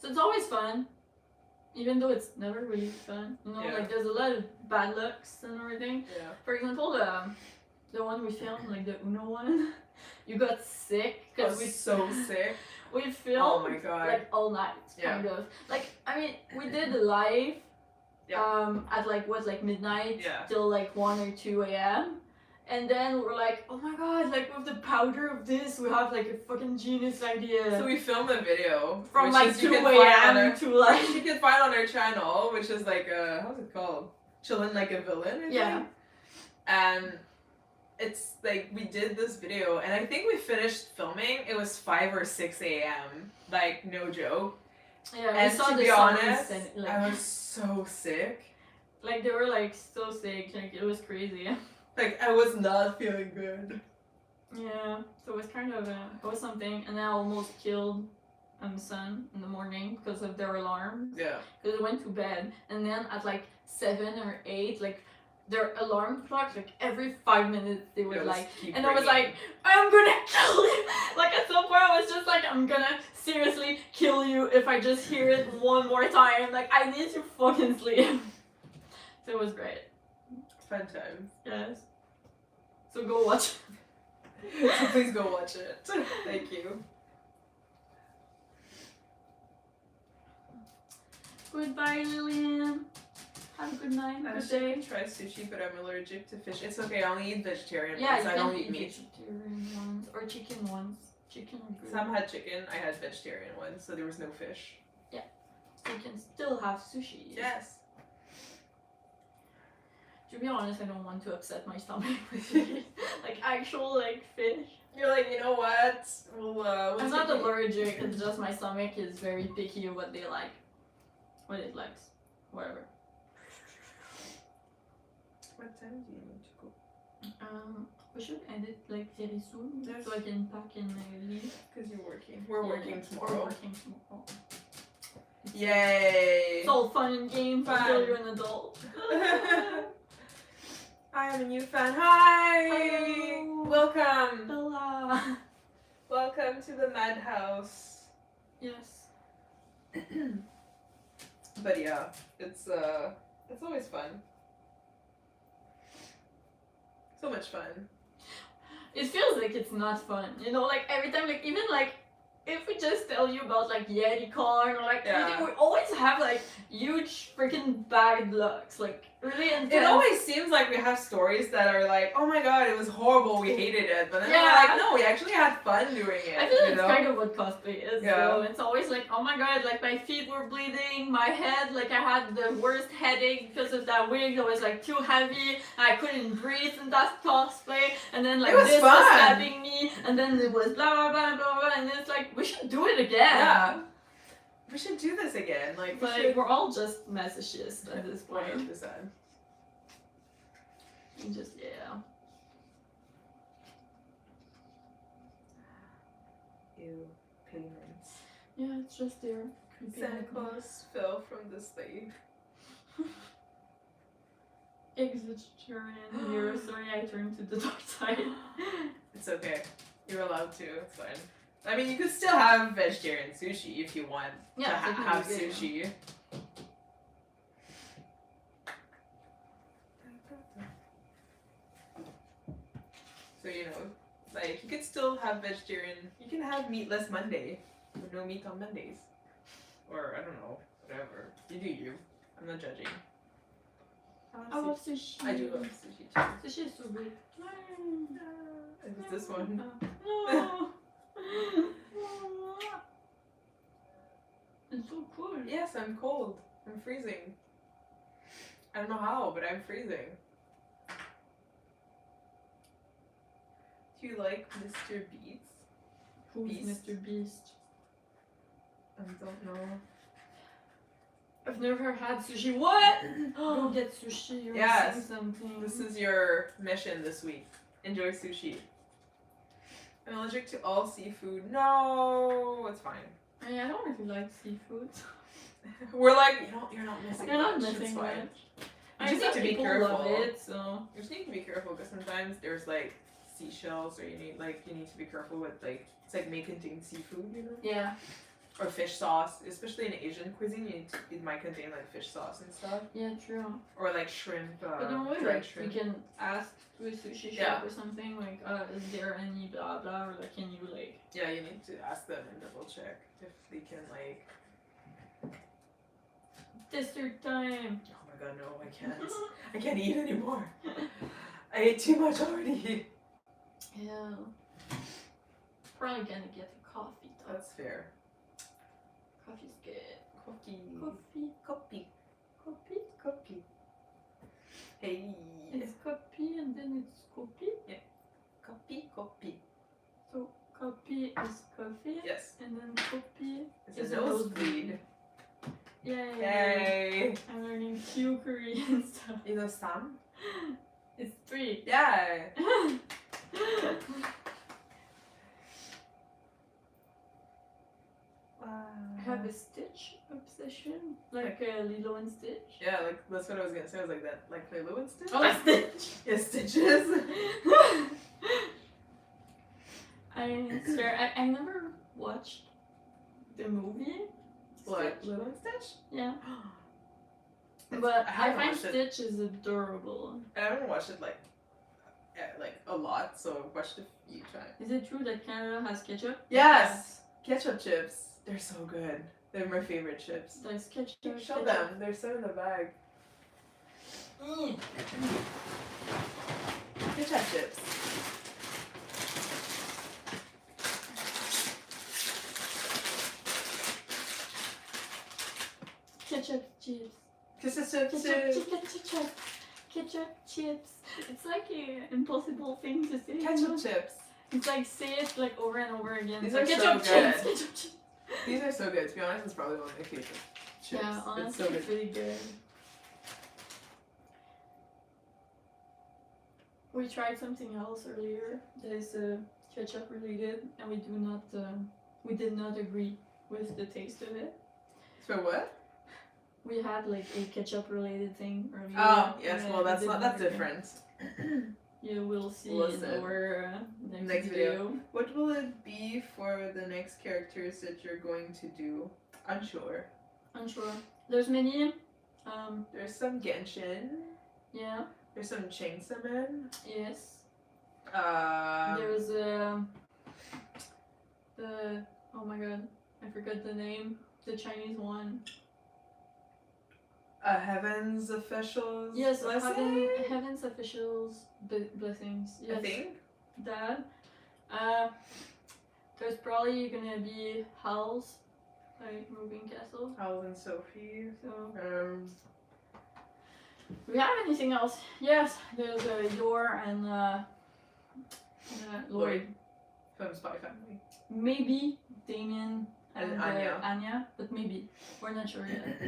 Speaker 2: So it's always fun. even though it's never really fun, you know,
Speaker 1: Yeah.
Speaker 2: like there's a lot of bad lucks and everything.
Speaker 1: Yeah.
Speaker 2: For example, the one we filmed, like the Uno one, you got sick
Speaker 1: I
Speaker 2: because
Speaker 1: was so sick.
Speaker 2: we filmed
Speaker 1: Oh my god.
Speaker 2: like all night,
Speaker 1: Yeah.
Speaker 2: kind of. Like I mean, we did the live
Speaker 1: Yeah.
Speaker 2: at like midnight
Speaker 1: Yeah.
Speaker 2: till like 1 or 2 a.m. And then we're like, oh my god, like with the powder of this, we have like a fucking genius idea.
Speaker 1: So we filmed a video
Speaker 2: From
Speaker 1: which
Speaker 2: like
Speaker 1: is- you
Speaker 2: 2
Speaker 1: can find on
Speaker 2: a.m.
Speaker 1: our-
Speaker 2: to like.
Speaker 1: you can find on our channel, which is like how's it called? Chillin' Like a Villain, I
Speaker 2: Yeah.
Speaker 1: think. And it's like we did this video and I think we finished filming, it was 5 or 6 a.m. Like no joke.
Speaker 2: Yeah, we
Speaker 1: And
Speaker 2: saw
Speaker 1: to
Speaker 2: the
Speaker 1: be
Speaker 2: signs
Speaker 1: honest,
Speaker 2: and, like,
Speaker 1: I was so sick.
Speaker 2: like they were like so sick, like it was crazy.
Speaker 1: Like I was not feeling good.
Speaker 2: Yeah, so it was kind of it was something, and I almost killed son in the morning because of their alarm.
Speaker 1: Yeah.
Speaker 2: Because I went to bed, and then at like 7 or 8, like their alarm clock, like every 5 minutes they would
Speaker 1: It was
Speaker 2: like,
Speaker 1: keep
Speaker 2: and I was
Speaker 1: ringing.
Speaker 2: like, I'm gonna kill you. Like at some point I was just like, I'm gonna seriously kill you if I just hear it one more time. Like I need to fucking sleep. So it was great.
Speaker 1: Fun times.
Speaker 2: Yes. So go watch.
Speaker 1: So please go watch it. Thank you.
Speaker 2: Goodbye, Lillian. Have a good night.
Speaker 1: I
Speaker 2: Good
Speaker 1: should
Speaker 2: day.
Speaker 1: try sushi, but I'm allergic to fish. It's okay, I only eat vegetarian
Speaker 2: Yeah,
Speaker 1: ones.
Speaker 2: you
Speaker 1: I
Speaker 2: can
Speaker 1: don't eat
Speaker 2: eat
Speaker 1: meat.
Speaker 2: vegetarian ones or chicken ones. Chicken are good.
Speaker 1: Some had chicken, I had vegetarian ones, so there was no fish.
Speaker 2: You can still have sushi.
Speaker 1: Yes.
Speaker 2: To be honest, I don't want to upset my stomach with sushi. Like actual like fish.
Speaker 1: You're like, you know what? We'll
Speaker 2: I'm not
Speaker 1: take it.
Speaker 2: allergic. It's just my stomach is very picky of what they like, what it likes, whatever.
Speaker 1: What time do you need to go?
Speaker 2: We should end it like very soon,
Speaker 1: Yes.
Speaker 2: so I can pack and leave.
Speaker 1: Because you're working. We're
Speaker 2: Yeah,
Speaker 1: working
Speaker 2: We're
Speaker 1: tomorrow.
Speaker 2: working tomorrow.
Speaker 1: Yay!
Speaker 2: It's all fun and games
Speaker 1: Fun.
Speaker 2: until you're an adult.
Speaker 1: I am a new fan. Hi!
Speaker 2: Hello.
Speaker 1: Welcome!
Speaker 2: Bella.
Speaker 1: Welcome to the madhouse.
Speaker 2: Yes.
Speaker 1: But yeah, it's always fun. So much fun.
Speaker 2: It feels like it's not fun, you know, like every time, like even like if we just tell you about like YetiCon or like
Speaker 1: Yeah.
Speaker 2: anything, we always have like huge freaking bad lucks, like really intense.
Speaker 1: It always seems like we have stories that are like, oh my god, it was horrible, we hated it. But then we're
Speaker 2: Yeah.
Speaker 1: like, no, we actually had fun doing it.
Speaker 2: I feel like
Speaker 1: you
Speaker 2: it's
Speaker 1: know?
Speaker 2: kind of what cosplay is.
Speaker 1: Yeah.
Speaker 2: So it's always like, oh my god, like my feet were bleeding, my head, like I had the worst headache because of that wig that was like too heavy, I couldn't breathe in that cosplay, and then like
Speaker 1: It was
Speaker 2: this
Speaker 1: fun.
Speaker 2: was stabbing me, and then it was blah blah blah blah blah, and it's like we should do it again.
Speaker 1: Yeah. We should do this again. Like, we
Speaker 2: But
Speaker 1: should.
Speaker 2: we're all just masochists at this point.
Speaker 1: 100%.
Speaker 2: We just
Speaker 1: Ew, payments.
Speaker 2: yeah, it's just there. Creepy
Speaker 1: Santa
Speaker 2: looking.
Speaker 1: Claus fell from the sleigh.
Speaker 2: Vegetarian here. Sorry, I turned to the dark side.
Speaker 1: It's okay. You're allowed to. It's fine. I mean, you could still have vegetarian sushi if you want to
Speaker 2: Yeah,
Speaker 1: have
Speaker 2: technically, yeah.
Speaker 1: sushi. So, you know, like, you could still have vegetarian. You can have meatless Monday. Or no meat on Mondays. Or, I don't know, whatever. You do you. I'm not judging.
Speaker 2: I love sushi.
Speaker 1: I do love sushi too.
Speaker 2: Sushi is so good.
Speaker 1: It's this one.
Speaker 2: No. It's so cool.
Speaker 1: Yes, I'm cold. I'm freezing. I don't know how, but I'm freezing. Do you like Mr. Beast?
Speaker 2: Who's
Speaker 1: Beast.
Speaker 2: Mr. Beast?
Speaker 1: I don't know.
Speaker 2: I've never had sushi. What? Go get sushi. You're
Speaker 1: Yes.
Speaker 2: missing something.
Speaker 1: This is your mission this week. Enjoy sushi. I'm allergic to all seafood. No, it's fine.
Speaker 2: I mean, I don't really like seafood.
Speaker 1: We're like, you're not missing
Speaker 2: You're not
Speaker 1: much. It's
Speaker 2: missing
Speaker 1: fine.
Speaker 2: much.
Speaker 1: You just need to be
Speaker 2: people
Speaker 1: careful.
Speaker 2: love it, so.
Speaker 1: You just need to be careful because sometimes there's like seashells, or you need to be careful with like it's like may contain seafood, you know.
Speaker 2: Yeah.
Speaker 1: Or fish sauce, especially in Asian cuisine, it might contain like fish sauce and stuff.
Speaker 2: Yeah, true.
Speaker 1: Or like shrimp,
Speaker 2: But don't worry,
Speaker 1: dried
Speaker 2: like
Speaker 1: shrimp.
Speaker 2: we can ask to a sushi shop or something like, is there any blah blah, or like, can you like?
Speaker 1: Yeah, you need to ask them and double check if they can like.
Speaker 2: Dessert time.
Speaker 1: Oh my god, no, I can't. I can't eat anymore. I ate too much already.
Speaker 2: Yeah. Probably gonna get a coffee though.
Speaker 1: That's fair.
Speaker 2: Coffee's good.
Speaker 1: Coffee.
Speaker 2: Coffee.
Speaker 1: Coffee.
Speaker 2: Coffee.
Speaker 1: Coffee. Hey.
Speaker 2: It's coffee and then it's coffee.
Speaker 1: Yeah. Coffee. Coffee.
Speaker 2: So coffee is coffee.
Speaker 1: Yes.
Speaker 2: And then coffee
Speaker 1: It's a nosebleed.
Speaker 2: Yay.
Speaker 1: Yay.
Speaker 2: I'm learning few Korean stuff.
Speaker 1: You know Sam?
Speaker 2: It's 3.
Speaker 1: Yeah.
Speaker 2: I have a Stitch obsession, like Lilo and Stitch.
Speaker 1: Yeah, like that's what I was gonna say. I was like that, like Lilo and Stitch.
Speaker 2: Oh, like Stitch.
Speaker 1: Yeah, Stitches.
Speaker 2: I never watched the movie.
Speaker 1: What?
Speaker 2: Stitch.
Speaker 1: Lilo and Stitch?
Speaker 2: Yeah. But I
Speaker 1: haven't
Speaker 2: find
Speaker 1: watched it.
Speaker 2: Stitch is adorable.
Speaker 1: I haven't watched it like a lot, so I've watched it a few times.
Speaker 2: Is it true that Canada has ketchup?
Speaker 1: Yes, ketchup chips. They're so good. They're my favorite chips.
Speaker 2: There's ketchup.
Speaker 1: Show them. They're so in the bag. Ketchup chips.
Speaker 2: Ketchup chips.
Speaker 1: Ketchup chips.
Speaker 2: Ketchup chips. It's like an impossible thing to say.
Speaker 1: Ketchup chips.
Speaker 2: It's like say it like over and over again.
Speaker 1: These
Speaker 2: It's
Speaker 1: are
Speaker 2: like
Speaker 1: so
Speaker 2: ketchup
Speaker 1: good.
Speaker 2: chips. Ketchup chips.
Speaker 1: These are so good. To be honest, it's probably one of my favorite chips.
Speaker 2: Yeah,
Speaker 1: It's
Speaker 2: honestly,
Speaker 1: so good.
Speaker 2: it's really good. We tried something else earlier that is ketchup related, and we did not agree with the taste of it.
Speaker 1: For what?
Speaker 2: We had like a ketchup related thing earlier.
Speaker 1: Oh yes,
Speaker 2: and
Speaker 1: well
Speaker 2: we
Speaker 1: that's
Speaker 2: did
Speaker 1: not
Speaker 2: not
Speaker 1: that's
Speaker 2: agree.
Speaker 1: different.
Speaker 2: You will see
Speaker 1: Listen.
Speaker 2: in our
Speaker 1: Next video. What will it be for the next characters that you're going to do? Unsure.
Speaker 2: Unsure. There's many.
Speaker 1: There's some Genshin.
Speaker 2: Yeah.
Speaker 1: There's some Chainsaw Man.
Speaker 2: Yes.
Speaker 1: There's
Speaker 2: There's the oh my god, I forgot the name. The Chinese one.
Speaker 1: Heaven's Officials.
Speaker 2: Yes,
Speaker 1: Blessing?
Speaker 2: Heaven's officials blessings. Yes.
Speaker 1: I think.
Speaker 2: That. There's probably gonna be Howl's, like moving castle.
Speaker 1: Howell and Sophie.
Speaker 2: So
Speaker 1: Um,
Speaker 2: do we have anything else? Yes, there's Yor and Lloyd.
Speaker 1: from Spy Family.
Speaker 2: Maybe Damien
Speaker 1: And
Speaker 2: and
Speaker 1: Anya.
Speaker 2: but maybe. We're not sure yet.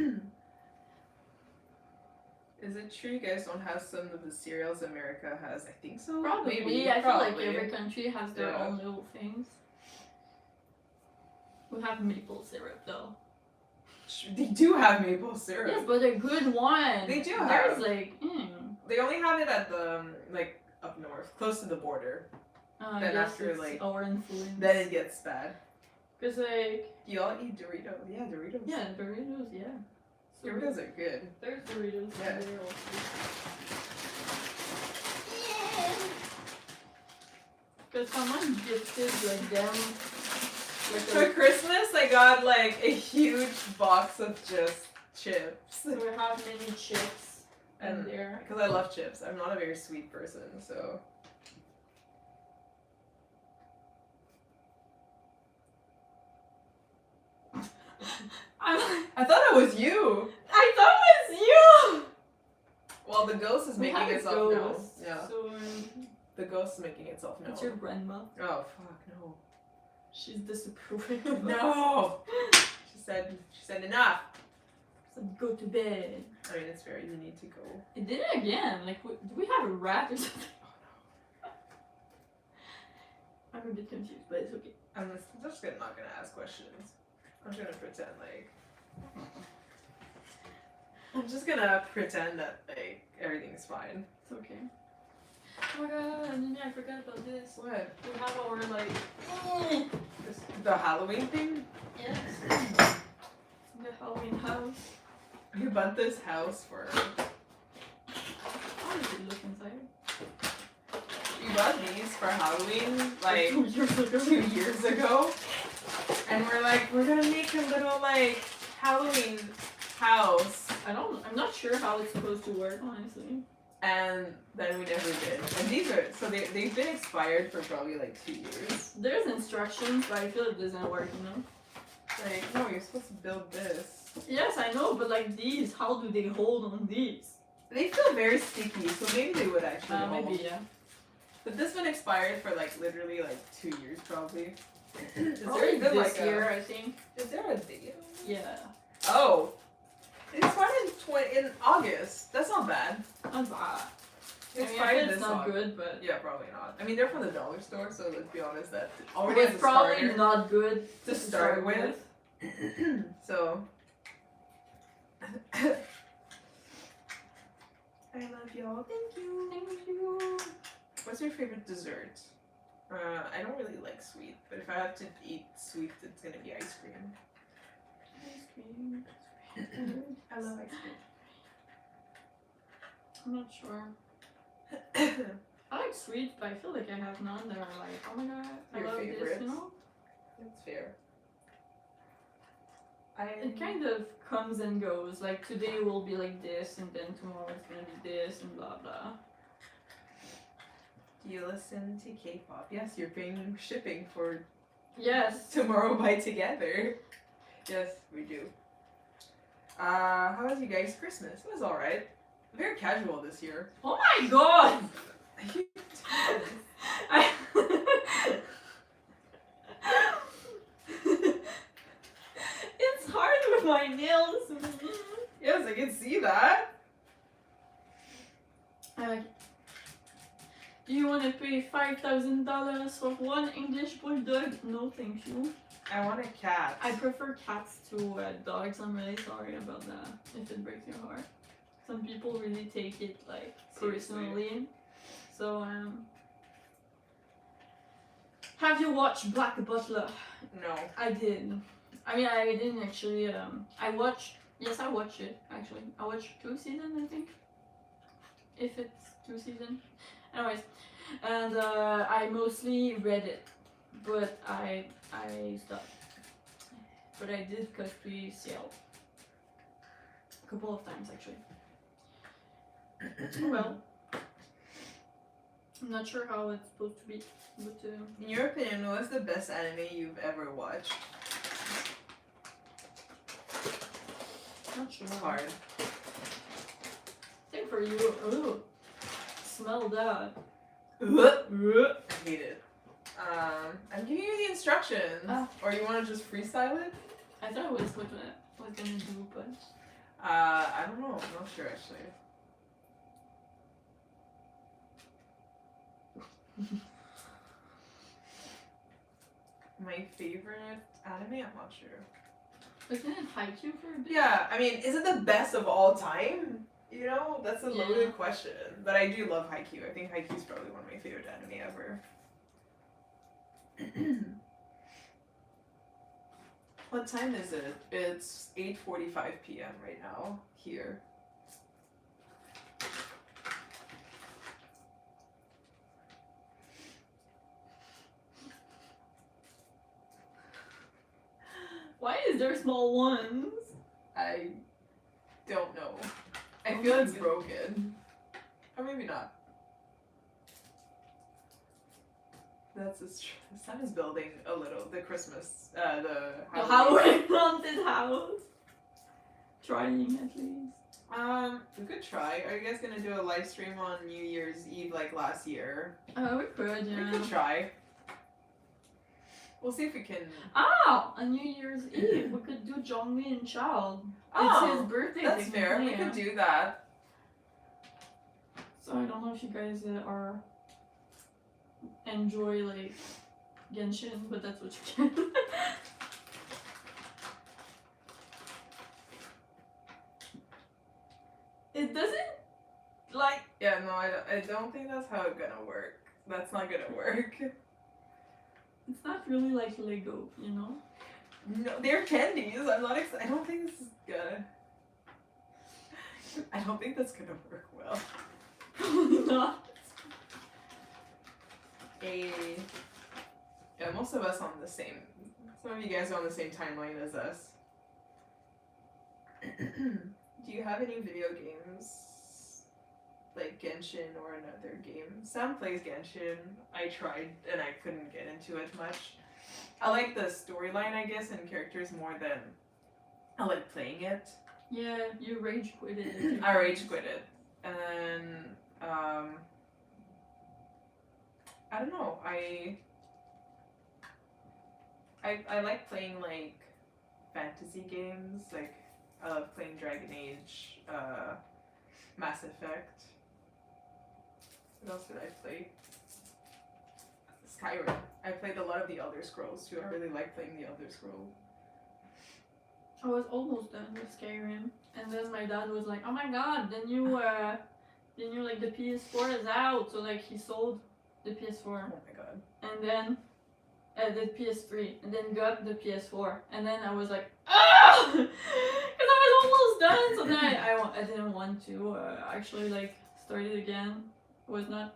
Speaker 1: Is it true you guys don't have some of the cereals America has? I think so.
Speaker 2: Probably.
Speaker 1: Maybe.
Speaker 2: I feel like
Speaker 1: Probably.
Speaker 2: every country has their
Speaker 1: Yeah.
Speaker 2: own little things. We have maple syrup though.
Speaker 1: They do have maple syrup.
Speaker 2: Yes, but a good one.
Speaker 1: They do
Speaker 2: There's
Speaker 1: have.
Speaker 2: like,
Speaker 1: They only have it at the like up north, close to the border.
Speaker 2: I
Speaker 1: Then
Speaker 2: guess
Speaker 1: after,
Speaker 2: it's
Speaker 1: like,
Speaker 2: our influence.
Speaker 1: Then it gets bad.
Speaker 2: Cause like,
Speaker 1: Do y'all eat Doritos? Yeah, Doritos.
Speaker 2: yeah, Doritos, yeah. So
Speaker 1: Doritos are good.
Speaker 2: there's Doritos
Speaker 1: Yeah.
Speaker 2: in there also. Cause someone gifted like them. Like
Speaker 1: For Christmas, I got like a huge box of just chips.
Speaker 2: so we have many chips in
Speaker 1: And
Speaker 2: there.
Speaker 1: because I love chips, I'm not a very sweet person, so. I thought it was you.
Speaker 2: I thought it was you.
Speaker 1: Well, the ghost is
Speaker 2: We
Speaker 1: making
Speaker 2: have a
Speaker 1: itself known.
Speaker 2: ghost,
Speaker 1: Yeah,
Speaker 2: So
Speaker 1: the ghost is making itself known.
Speaker 2: it's your grandma.
Speaker 1: Oh fuck no.
Speaker 2: She's disapproving. of us.
Speaker 1: No. She said enough.
Speaker 2: So go to bed.
Speaker 1: I mean, it's fair. You need to go.
Speaker 2: It did it again. Like, do we have a rat or something? I'm a bit confused, but it's okay.
Speaker 1: I'm just not gonna ask questions. I'm just gonna pretend like. I'm just gonna pretend that like everything's fine.
Speaker 2: It's okay. Oh my god, and then I forgot about this.
Speaker 1: What?
Speaker 2: We have our like.
Speaker 1: The Halloween thing?
Speaker 2: Yes. The Halloween house.
Speaker 1: We bought this house for.
Speaker 2: How does it look inside?
Speaker 1: We bought these for Halloween like
Speaker 2: 2 years ago.
Speaker 1: 2 years ago, and we're like, we're gonna make a little like Halloween house,
Speaker 2: I'm not sure how it's supposed to work, honestly.
Speaker 1: and then we never did. And these are they've been expired for probably like 2 years.
Speaker 2: There's instructions, but I feel it doesn't work, you know?
Speaker 1: Like, no, you're supposed to build this.
Speaker 2: Yes, I know, but like these, how do they hold on these?
Speaker 1: They feel very sticky, so maybe they would actually hold.
Speaker 2: Maybe, yeah.
Speaker 1: But this one expired for like literally like 2 years probably. Is
Speaker 2: Probably
Speaker 1: there even
Speaker 2: this
Speaker 1: like
Speaker 2: year, I think.
Speaker 1: is there a date?
Speaker 2: Yeah.
Speaker 1: Oh, it expired in August. That's not bad.
Speaker 2: Not bad.
Speaker 1: It
Speaker 2: I
Speaker 1: expired
Speaker 2: mean, it's
Speaker 1: this
Speaker 2: not
Speaker 1: August.
Speaker 2: good, but
Speaker 1: Yeah, probably not. I mean, they're from the dollar store, so let's be honest, that already
Speaker 2: it's
Speaker 1: has a
Speaker 2: probably
Speaker 1: starter
Speaker 2: not good
Speaker 1: to start with. So, I love y'all. Thank you.
Speaker 2: Thank you.
Speaker 1: What's your favorite dessert? I don't really like sweet, but if I have to eat sweet, it's gonna be ice cream.
Speaker 2: Ice cream.
Speaker 1: I love ice cream.
Speaker 2: I'm not sure. I like sweet, but I feel like I have none that are like, oh my god, I
Speaker 1: Your
Speaker 2: love this,
Speaker 1: favorites?
Speaker 2: you know?
Speaker 1: That's fair.
Speaker 2: It kind of comes and goes. Like today will be like this, and then tomorrow it's gonna be this, and blah blah.
Speaker 1: Do you listen to K-pop? Yes, you're paying shipping for
Speaker 2: Yes.
Speaker 1: Tomorrow by Together. Yes, we do. How was you guys' Christmas? It was alright. Very casual this year.
Speaker 2: Oh my god! I it's hard with my nails.
Speaker 1: Yes, I can see that.
Speaker 2: Do you want to pay $5,000 for one English bulldog? No, thank you.
Speaker 1: I want a cat.
Speaker 2: I prefer cats to dogs. I'm really sorry about that. If it breaks your heart, some people really take it like personally. So have you watched Black Butler?
Speaker 1: No.
Speaker 2: I did. I mean, I didn't actually. I watched. Yes, I watched it actually. I watched 2 seasons, I think. If it's 2 seasons. Anyways, and I mostly read it, but I stopped. But I did cosplay sail a couple of times actually. Well, I'm not sure how it's supposed to be, but
Speaker 1: In your opinion, what's the best anime you've ever watched?
Speaker 2: not sure.
Speaker 1: It's hard.
Speaker 2: I think for you, ooh, smell that.
Speaker 1: I hate it. I'm giving you the instructions.
Speaker 2: Oh.
Speaker 1: Or you want to just freestyle it?
Speaker 2: I thought I was what I was gonna do, but
Speaker 1: I don't know. I'm not sure actually. My favorite anime? I'm not sure.
Speaker 2: wasn't it Haikyuu for a bit?
Speaker 1: Yeah, I mean, is it the best of all time? You know, that's a
Speaker 2: Yeah.
Speaker 1: loaded question. But I do love Haikyuu. I think Haikyuu is probably one of my favorite anime ever. What time is it? It's 8:45 p.m. right now here.
Speaker 2: Why is there small ones?
Speaker 1: I don't know. I
Speaker 2: Oh
Speaker 1: feel
Speaker 2: my
Speaker 1: it's
Speaker 2: God.
Speaker 1: broken. Or maybe not. That's the sun is building a little. The Christmas, the
Speaker 2: The
Speaker 1: Halloween.
Speaker 2: Halloween haunted house. Trying at least.
Speaker 1: We could try. Are you guys gonna do a live stream on New Year's Eve like last year?
Speaker 2: We could, yeah.
Speaker 1: We could try. We'll see if we can.
Speaker 2: Oh, on New Year's Eve, we could do Jongmin Child.
Speaker 1: Oh,
Speaker 2: It's his birthday.
Speaker 1: That's fair. We
Speaker 2: technically,
Speaker 1: could
Speaker 2: yeah.
Speaker 1: do that.
Speaker 2: So I don't know if you guys are enjoy like Genshin, but that's what you can. It doesn't like.
Speaker 1: Yeah, no, I don't think that's how it's gonna work. That's not gonna work.
Speaker 2: It's not really like Lego, you know.
Speaker 1: No, they're candies. I'm not excited. I don't think this is gonna. I don't think that's gonna work well.
Speaker 2: Probably not.
Speaker 1: Yeah, most of us on the same. Some of you guys are on the same timeline as us. Do you have any video games like Genshin or another game? Sam plays Genshin. I tried and I couldn't get into it much. I like the storyline, I guess, and characters more than I like playing it.
Speaker 2: Yeah, you rage quit it.
Speaker 1: I rage quit it. And I don't know. I like playing like fantasy games. Like I love playing Dragon Age, Mass Effect. What else did I play? Skyrim. I played a lot of the Elder Scrolls too. I really like playing the Elder Scrolls.
Speaker 2: I was almost done with Skyrim, and then my dad was like, "Oh my god, the new like the PS4 is out." So like he sold the PS4,
Speaker 1: Oh my god.
Speaker 2: and then the PS3, and then got the PS4, and then I was like, "Ah!" Because I was almost done. So then I didn't want to actually like start it again. It was not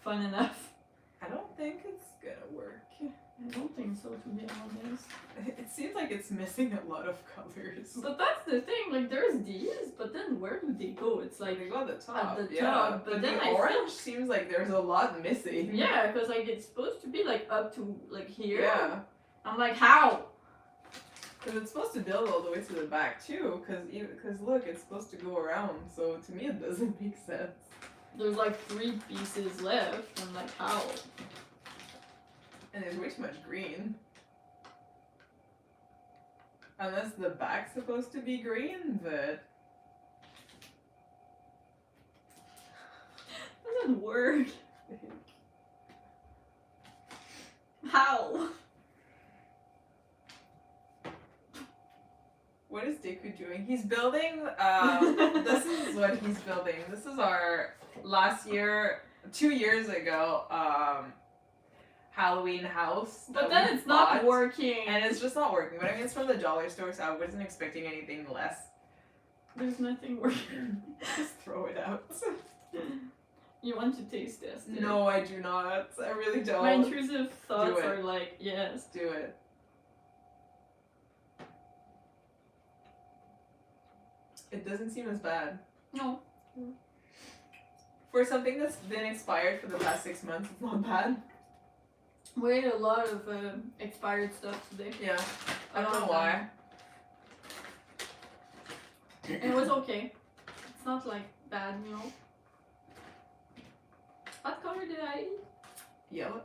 Speaker 2: fun enough.
Speaker 1: I don't think it's gonna work.
Speaker 2: I don't think so, to be honest.
Speaker 1: It seems like it's missing a lot of colors.
Speaker 2: But that's the thing, like there's these, but then where do they go? It's like
Speaker 1: They go at the top.
Speaker 2: at the
Speaker 1: yeah.
Speaker 2: top, but then
Speaker 1: the
Speaker 2: I feel-
Speaker 1: orange seems like there's a lot missing.
Speaker 2: yeah, because like it's supposed to be like up to like here.
Speaker 1: Yeah.
Speaker 2: I'm like, how?
Speaker 1: Because it's supposed to build all the way to the back too. Because look, it's supposed to go around. So to me, it doesn't make sense.
Speaker 2: There's like 3 pieces left. I'm like, how?
Speaker 1: And there's way too much green. Unless the back's supposed to be green, but
Speaker 2: Doesn't work. How?
Speaker 1: what is Deku doing? He's building. This is what he's building. This is our last year, 2 years ago. Halloween house.
Speaker 2: But
Speaker 1: that
Speaker 2: then
Speaker 1: we
Speaker 2: it's not
Speaker 1: bought,
Speaker 2: working.
Speaker 1: and it's just not working. But I mean, it's from the dollar store, so I wasn't expecting anything less.
Speaker 2: There's nothing working.
Speaker 1: Just throw it out.
Speaker 2: You want to taste test it?
Speaker 1: No, I do not. I really don't.
Speaker 2: My intrusive thoughts
Speaker 1: it.
Speaker 2: are like, yes.
Speaker 1: Do it. It doesn't seem as bad.
Speaker 2: No.
Speaker 1: For something that's been expired for the past 6 months, it's not bad.
Speaker 2: We ate a lot of expired stuff today.
Speaker 1: Yeah. I don't know why.
Speaker 2: It was okay. It's not like bad, you know. What color did I eat?
Speaker 1: Yellow,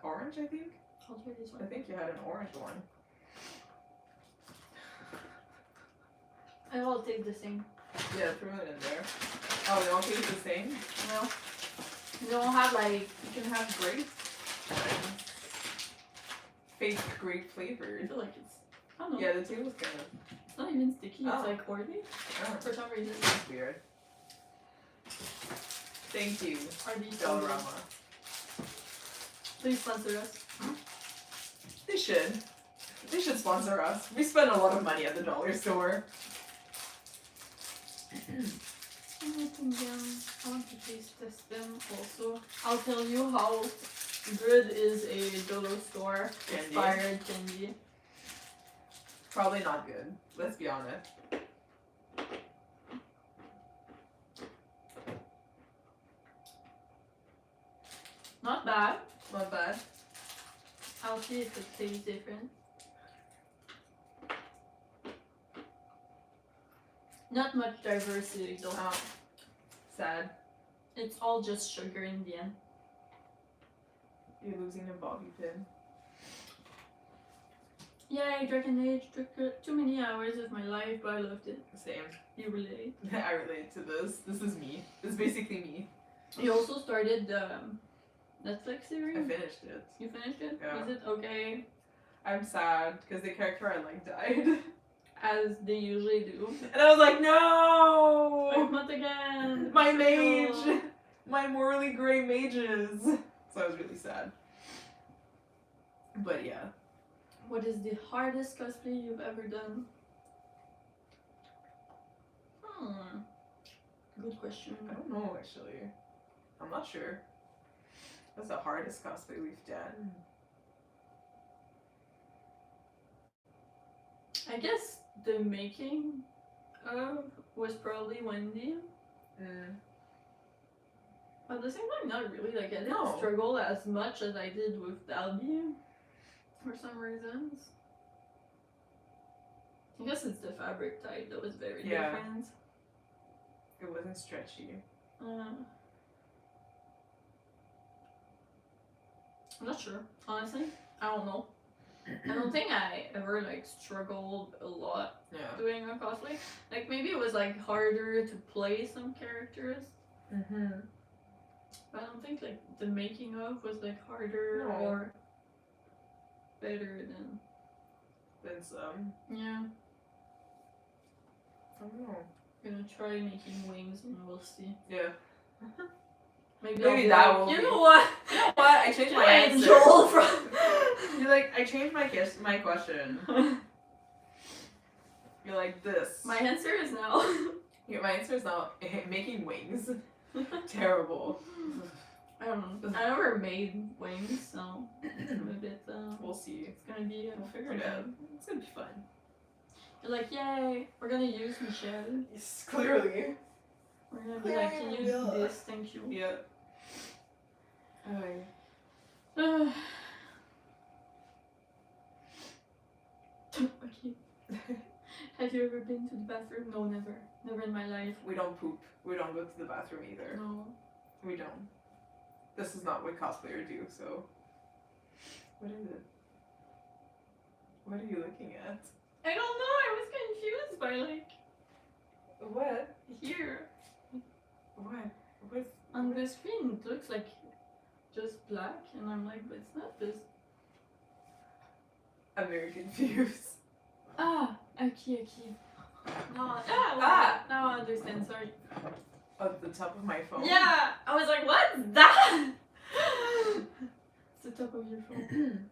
Speaker 1: orange, I think.
Speaker 2: I'll try this
Speaker 1: I
Speaker 2: one.
Speaker 1: think you had an orange one.
Speaker 2: I all taste the same.
Speaker 1: Yeah, throw it in there. Oh, they all taste the same?
Speaker 2: No. You don't have like.
Speaker 1: You can have grape. Fake grape
Speaker 2: I
Speaker 1: flavored.
Speaker 2: feel like it's. I don't know.
Speaker 1: Yeah, the table's kind of.
Speaker 2: It's not even sticky.
Speaker 1: Oh.
Speaker 2: It's like oily for some reason.
Speaker 1: That's weird. Thank you,
Speaker 2: Are these
Speaker 1: Dollarama.
Speaker 2: Please sponsor us.
Speaker 1: They should. They should sponsor us. We spend a lot of money at the dollar store.
Speaker 2: I want to taste test them also. I'll tell you how good is a dollar store
Speaker 1: Candy.
Speaker 2: expired candy.
Speaker 1: Probably not good. Let's be honest.
Speaker 2: Not bad.
Speaker 1: Not bad.
Speaker 2: I'll see if it tastes different. Not much diversity though.
Speaker 1: Oh, sad.
Speaker 2: It's all just sugar in the end.
Speaker 1: You're losing a bobby pin.
Speaker 2: Yay, Dragon Age took too many hours of my life, but I loved it.
Speaker 1: Same.
Speaker 2: You relate.
Speaker 1: I relate to this. This is me. This is basically me.
Speaker 2: You also started the Netflix
Speaker 1: I
Speaker 2: series?
Speaker 1: finished it.
Speaker 2: You finished it?
Speaker 1: Yeah.
Speaker 2: Was it okay?
Speaker 1: I'm sad because the character I like died.
Speaker 2: As they usually do.
Speaker 1: And I was like, no!
Speaker 2: Like, not again!
Speaker 1: My
Speaker 2: No.
Speaker 1: mage! My morally gray mages! So I was really sad. But yeah.
Speaker 2: What is the hardest cosplay you've ever done? Good question.
Speaker 1: I don't know actually. I'm not sure. What's the hardest cosplay we've done?
Speaker 2: I guess the making of was probably Wendy. But at the same time, not really. Like, I didn't struggle as much as I did with Dabi for some reasons. I guess it's the fabric type that was very different.
Speaker 1: It wasn't stretchy.
Speaker 2: I'm not sure. Honestly, I don't know. I don't think I ever like struggled a lot doing a cosplay. Like maybe it was like harder to play some characters. But I don't think like the making of was like harder or better
Speaker 1: than some.
Speaker 2: Yeah.
Speaker 1: I don't know.
Speaker 2: I'm gonna try making wings and we'll see.
Speaker 1: Yeah.
Speaker 2: Maybe that will.
Speaker 1: You
Speaker 2: know what?
Speaker 1: You know what? I changed my answer.
Speaker 2: Joel from.
Speaker 1: You're like, I changed my question. You're like this.
Speaker 2: My answer is now.
Speaker 1: Yeah, my answer is now making wings. Terrible.
Speaker 2: I don't know. I never made wings, so I'm a bit.
Speaker 1: We'll see.
Speaker 2: It's gonna be.
Speaker 1: We'll figure it out. It's gonna be fun.
Speaker 2: You're like, yay! We're gonna use Michelle.
Speaker 1: Yes, clearly.
Speaker 2: We're gonna be like, can you do this? Thank you.
Speaker 1: Yeah.
Speaker 2: Okay. Have you ever been to the bathroom? No, never. Never in my life.
Speaker 1: We don't poop. We don't go to the bathroom either.
Speaker 2: No.
Speaker 1: We don't. This is not what cosplayers do, so. What is it? What are you looking at?
Speaker 2: I don't know, I was confused by like...
Speaker 1: What?
Speaker 2: Here.
Speaker 1: What? What's...
Speaker 2: On the screen it looks like just black and I'm like, but it's not this.
Speaker 1: I'm very confused.
Speaker 2: Ah, okay. No, now I understand, sorry.
Speaker 1: Oh, the top of my phone?
Speaker 2: Yeah! I was like, what's that? It's the top of your phone.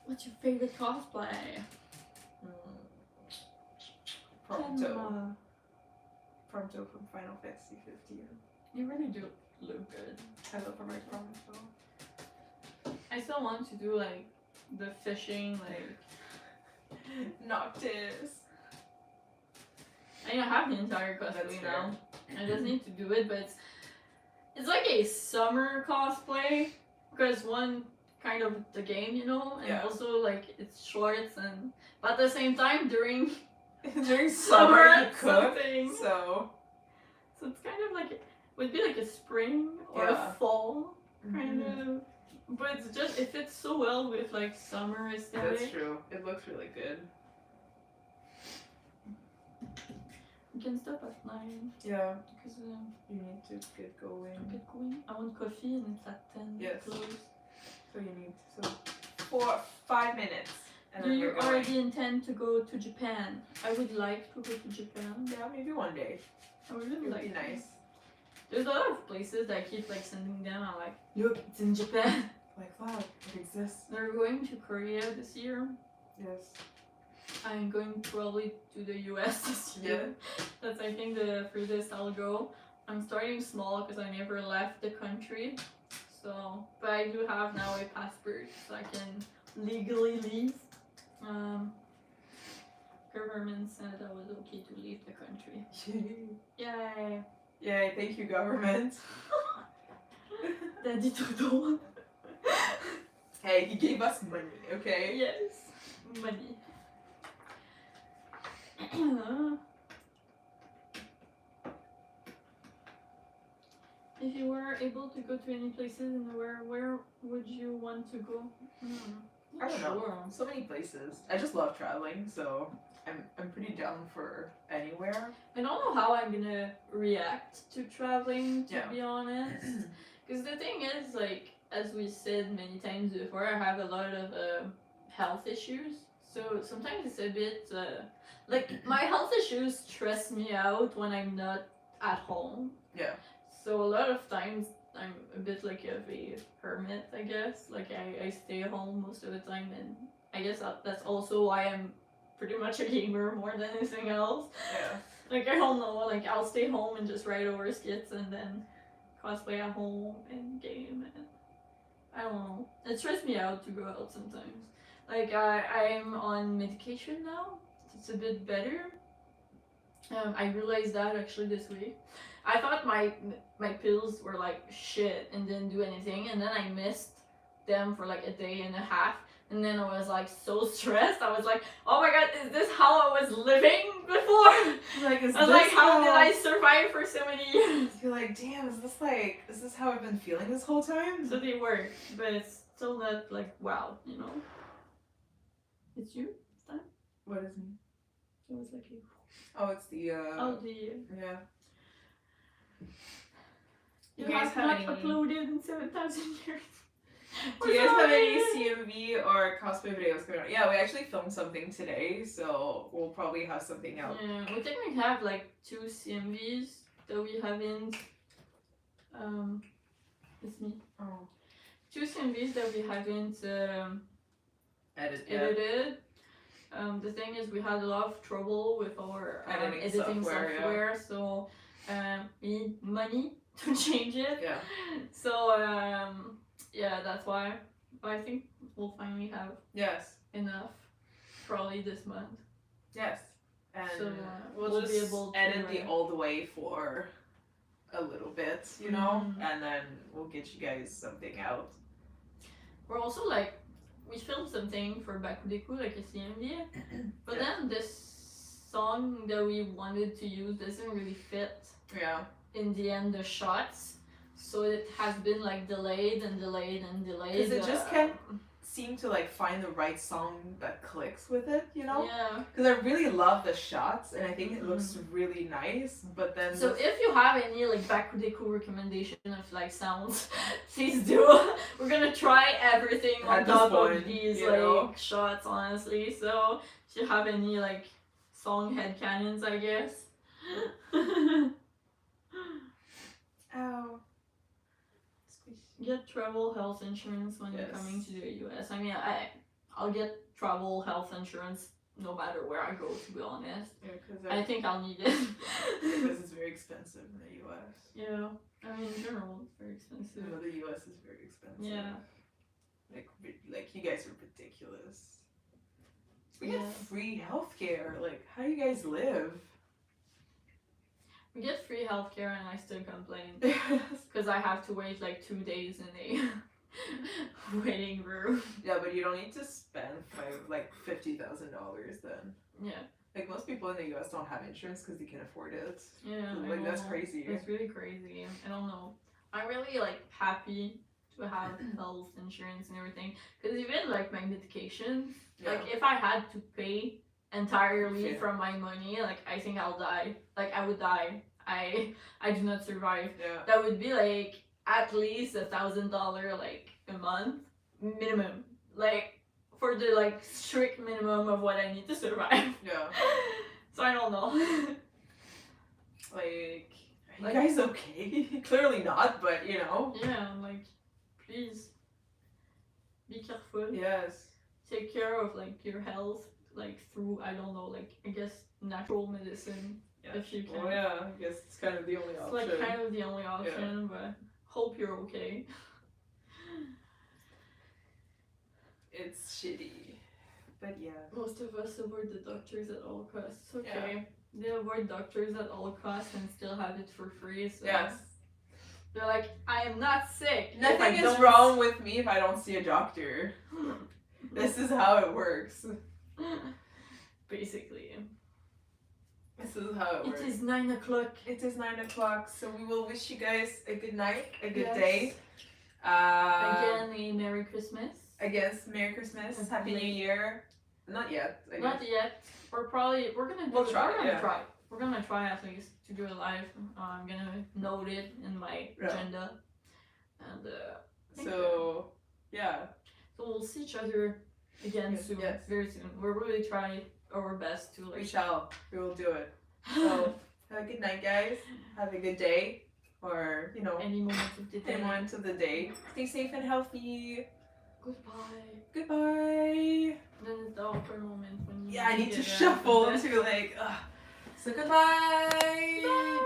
Speaker 2: What's your favorite cosplay?
Speaker 1: Prompto. Prompto from Final Fantasy 15.
Speaker 2: You really do look good.
Speaker 1: I love my Prompto.
Speaker 2: I still want to do like the fishing, like
Speaker 1: Noctis.
Speaker 2: I have the entire cosplay now. I just need to do it, but it's like a summer cosplay because one kind of the game, you know, and also like it's shorts and but at the same time during
Speaker 1: summer you cook, so
Speaker 2: it's kind of like would be like a spring or a fall kind of, but it's just it fits so well with like summer aesthetic.
Speaker 1: That's true. It looks really good.
Speaker 2: You can stop at 9.
Speaker 1: Yeah.
Speaker 2: Because
Speaker 1: you need to get going.
Speaker 2: I want coffee and it's at 10.
Speaker 1: Yes.
Speaker 2: Close.
Speaker 1: So you need 5 minutes. And
Speaker 2: do
Speaker 1: then
Speaker 2: you
Speaker 1: we're
Speaker 2: already
Speaker 1: going.
Speaker 2: intend to go to Japan? I would like to go to Japan.
Speaker 1: Yeah, maybe one day.
Speaker 2: I would
Speaker 1: It
Speaker 2: really
Speaker 1: would
Speaker 2: like
Speaker 1: be
Speaker 2: to.
Speaker 1: nice.
Speaker 2: There's a lot of places that I keep like sending them. I'm like, look, it's in Japan.
Speaker 1: Like, wow, it exists.
Speaker 2: They're going to Korea this year.
Speaker 1: Yes.
Speaker 2: I'm going probably to the US this year.
Speaker 1: Yeah.
Speaker 2: That's I think the furthest I'll go. I'm starting small because I never left the country. So, but I do have now a passport, so I can legally leave. Government said I was okay to leave the country. Yay!
Speaker 1: Yay! Thank you, government.
Speaker 2: Daddy Trudeau.
Speaker 1: Hey, he gave us money, okay?
Speaker 2: Yes, money. If you were able to go to any places in the world, where would you want to go?
Speaker 1: I don't know. So many places. I just love traveling, so I'm pretty down for anywhere.
Speaker 2: I don't know how I'm gonna react to traveling, to be honest. Because the thing is, like, as we said many times before, I have a lot of health issues. So sometimes it's a bit, like, my health issues stress me out when I'm not at home.
Speaker 1: Yeah.
Speaker 2: So a lot of times I'm a bit like of a hermit, I guess. Like I stay home most of the time, and I guess that's also why I'm pretty much a gamer more than anything else.
Speaker 1: Yeah.
Speaker 2: Like I don't know, like I'll stay home and just write over skits and then cosplay at home and game, and I don't know. It stresses me out to go out sometimes. Like I'm on medication now. It's a bit better. I realized that actually this week. I thought my pills were like shit and didn't do anything, and then I missed them for like a day and a half, and then I was like so stressed. I was like, oh my god, is this how I was living before?
Speaker 1: Like,
Speaker 2: I was like, how did I survive for so many years?
Speaker 1: You're like, damn, is this how I've been feeling this whole time?
Speaker 2: So they work, but it's still not like wow, you know. It's you this time?
Speaker 1: What is me?
Speaker 2: It was like you.
Speaker 1: Oh, it's the
Speaker 2: Yeah.
Speaker 1: You
Speaker 2: You
Speaker 1: guys
Speaker 2: have
Speaker 1: have
Speaker 2: not
Speaker 1: any?
Speaker 2: uploaded in 7,000 years.
Speaker 1: Do you guys have any CMV or cosplay videos coming out? Yeah, we actually filmed something today, so we'll probably have something out.
Speaker 2: Yeah, we think we have like 2 CMVs that we haven't. It's me.
Speaker 1: Oh.
Speaker 2: 2 CMVs that we haven't
Speaker 1: Edited.
Speaker 2: edited. The thing is, we had a lot of trouble with our editing software, so we need money to change it.
Speaker 1: Yeah.
Speaker 2: So yeah, that's why. But I think we'll finally have
Speaker 1: Yes.
Speaker 2: enough, probably this month.
Speaker 1: Yes. And
Speaker 2: So
Speaker 1: we'll
Speaker 2: we'll
Speaker 1: just
Speaker 2: be able to,
Speaker 1: edit the old way for a little bit, you know,
Speaker 2: Mhm.
Speaker 1: and then we'll get you guys something out.
Speaker 2: We're also like, we filmed something for BakuDeku, like a CMV, but
Speaker 1: Yeah.
Speaker 2: then this song that we wanted to use doesn't really fit
Speaker 1: Yeah.
Speaker 2: in the end the shots, so it has been like delayed and delayed and delayed.
Speaker 1: 'Cause it just can't seem to like find the right song that clicks with it, you know?
Speaker 2: Yeah.
Speaker 1: Because I really love the shots and I think it looks really nice, but then
Speaker 2: So if you have any like BakuDeku recommendation of like sounds, please do. We're gonna try everything on
Speaker 1: At this
Speaker 2: top of
Speaker 1: point,
Speaker 2: these
Speaker 1: you
Speaker 2: like
Speaker 1: know?
Speaker 2: shots, honestly. So if you have any like song headcanons, I guess.
Speaker 1: Ow.
Speaker 2: Get travel health insurance when you're coming to the US. I mean, I'll get travel health insurance no matter where I go, to be honest.
Speaker 1: Yeah, because
Speaker 2: I think I'll need it.
Speaker 1: it's very expensive in the US.
Speaker 2: Yeah, I mean, in general, it's very expensive.
Speaker 1: You know, the US is very expensive.
Speaker 2: Yeah.
Speaker 1: Like you guys are ridiculous. We
Speaker 2: Yeah.
Speaker 1: get free healthcare. Like, how do you guys live?
Speaker 2: We get free healthcare and I still complain. Because I have to wait like 2 days in a waiting room.
Speaker 1: Yeah, but you don't need to spend like $50,000 then.
Speaker 2: Yeah.
Speaker 1: Like most people in the US don't have insurance because they can afford it.
Speaker 2: Yeah.
Speaker 1: Like that's
Speaker 2: know.
Speaker 1: crazy.
Speaker 2: It's really crazy. I don't know. I'm really like happy to have health insurance and everything. Because even like my medication,
Speaker 1: Yeah.
Speaker 2: like if I had to pay entirely
Speaker 1: Yeah.
Speaker 2: from my money, like I think I'll die. Like I would die. I do not survive.
Speaker 1: Yeah.
Speaker 2: That would be like at least $1,000 like a month minimum. Like for the like strict minimum of what I need to survive.
Speaker 1: Yeah.
Speaker 2: So I don't know.
Speaker 1: Like, are you
Speaker 2: Like-
Speaker 1: guys okay? Clearly not, but you know.
Speaker 2: Yeah, like please be careful.
Speaker 1: Yes.
Speaker 2: Take care of like your health, like through I don't know, like I guess natural medicine if you can.
Speaker 1: Well, yeah, I guess it's kind of the only
Speaker 2: It's
Speaker 1: option.
Speaker 2: like kind of the only option, but hope you're okay.
Speaker 1: It's shitty. But yeah.
Speaker 2: Most of us avoid the doctors at all costs. Okay. They avoid doctors at all costs and still have it for free. So
Speaker 1: Yes.
Speaker 2: they're like, I am not sick. if
Speaker 1: Nothing
Speaker 2: I
Speaker 1: is
Speaker 2: don't
Speaker 1: wrong with me if I don't see a doctor. This is how it works.
Speaker 2: Basically.
Speaker 1: This is how it works.
Speaker 2: It is 9 o'clock.
Speaker 1: It is 9 o'clock, so we will wish you guys a good night, a good
Speaker 2: Yes.
Speaker 1: day.
Speaker 2: Again, a Merry Christmas.
Speaker 1: Again, Merry Christmas, Happy New Year. Not yet. I guess.
Speaker 2: Not yet. We're gonna
Speaker 1: We'll try,
Speaker 2: We're gonna
Speaker 1: yeah.
Speaker 2: try. We're gonna try at least to do it live. I'm gonna note it in my
Speaker 1: Yeah.
Speaker 2: agenda. And
Speaker 1: So, yeah.
Speaker 2: so we'll see each other again
Speaker 1: Yes,
Speaker 2: soon.
Speaker 1: yes.
Speaker 2: Very soon. We'll really try our best to
Speaker 1: We
Speaker 2: like
Speaker 1: shall. We will do it. So, have a good night, guys. Have a good day. or, you know,
Speaker 2: Any moment of the day.
Speaker 1: any moment of the day. Stay safe and healthy.
Speaker 2: Goodbye.
Speaker 1: Goodbye.
Speaker 2: Then it's the awkward moment when you
Speaker 1: Yeah, I need to
Speaker 2: get
Speaker 1: shuffle
Speaker 2: around.
Speaker 1: to like, so goodbye.
Speaker 2: Bye.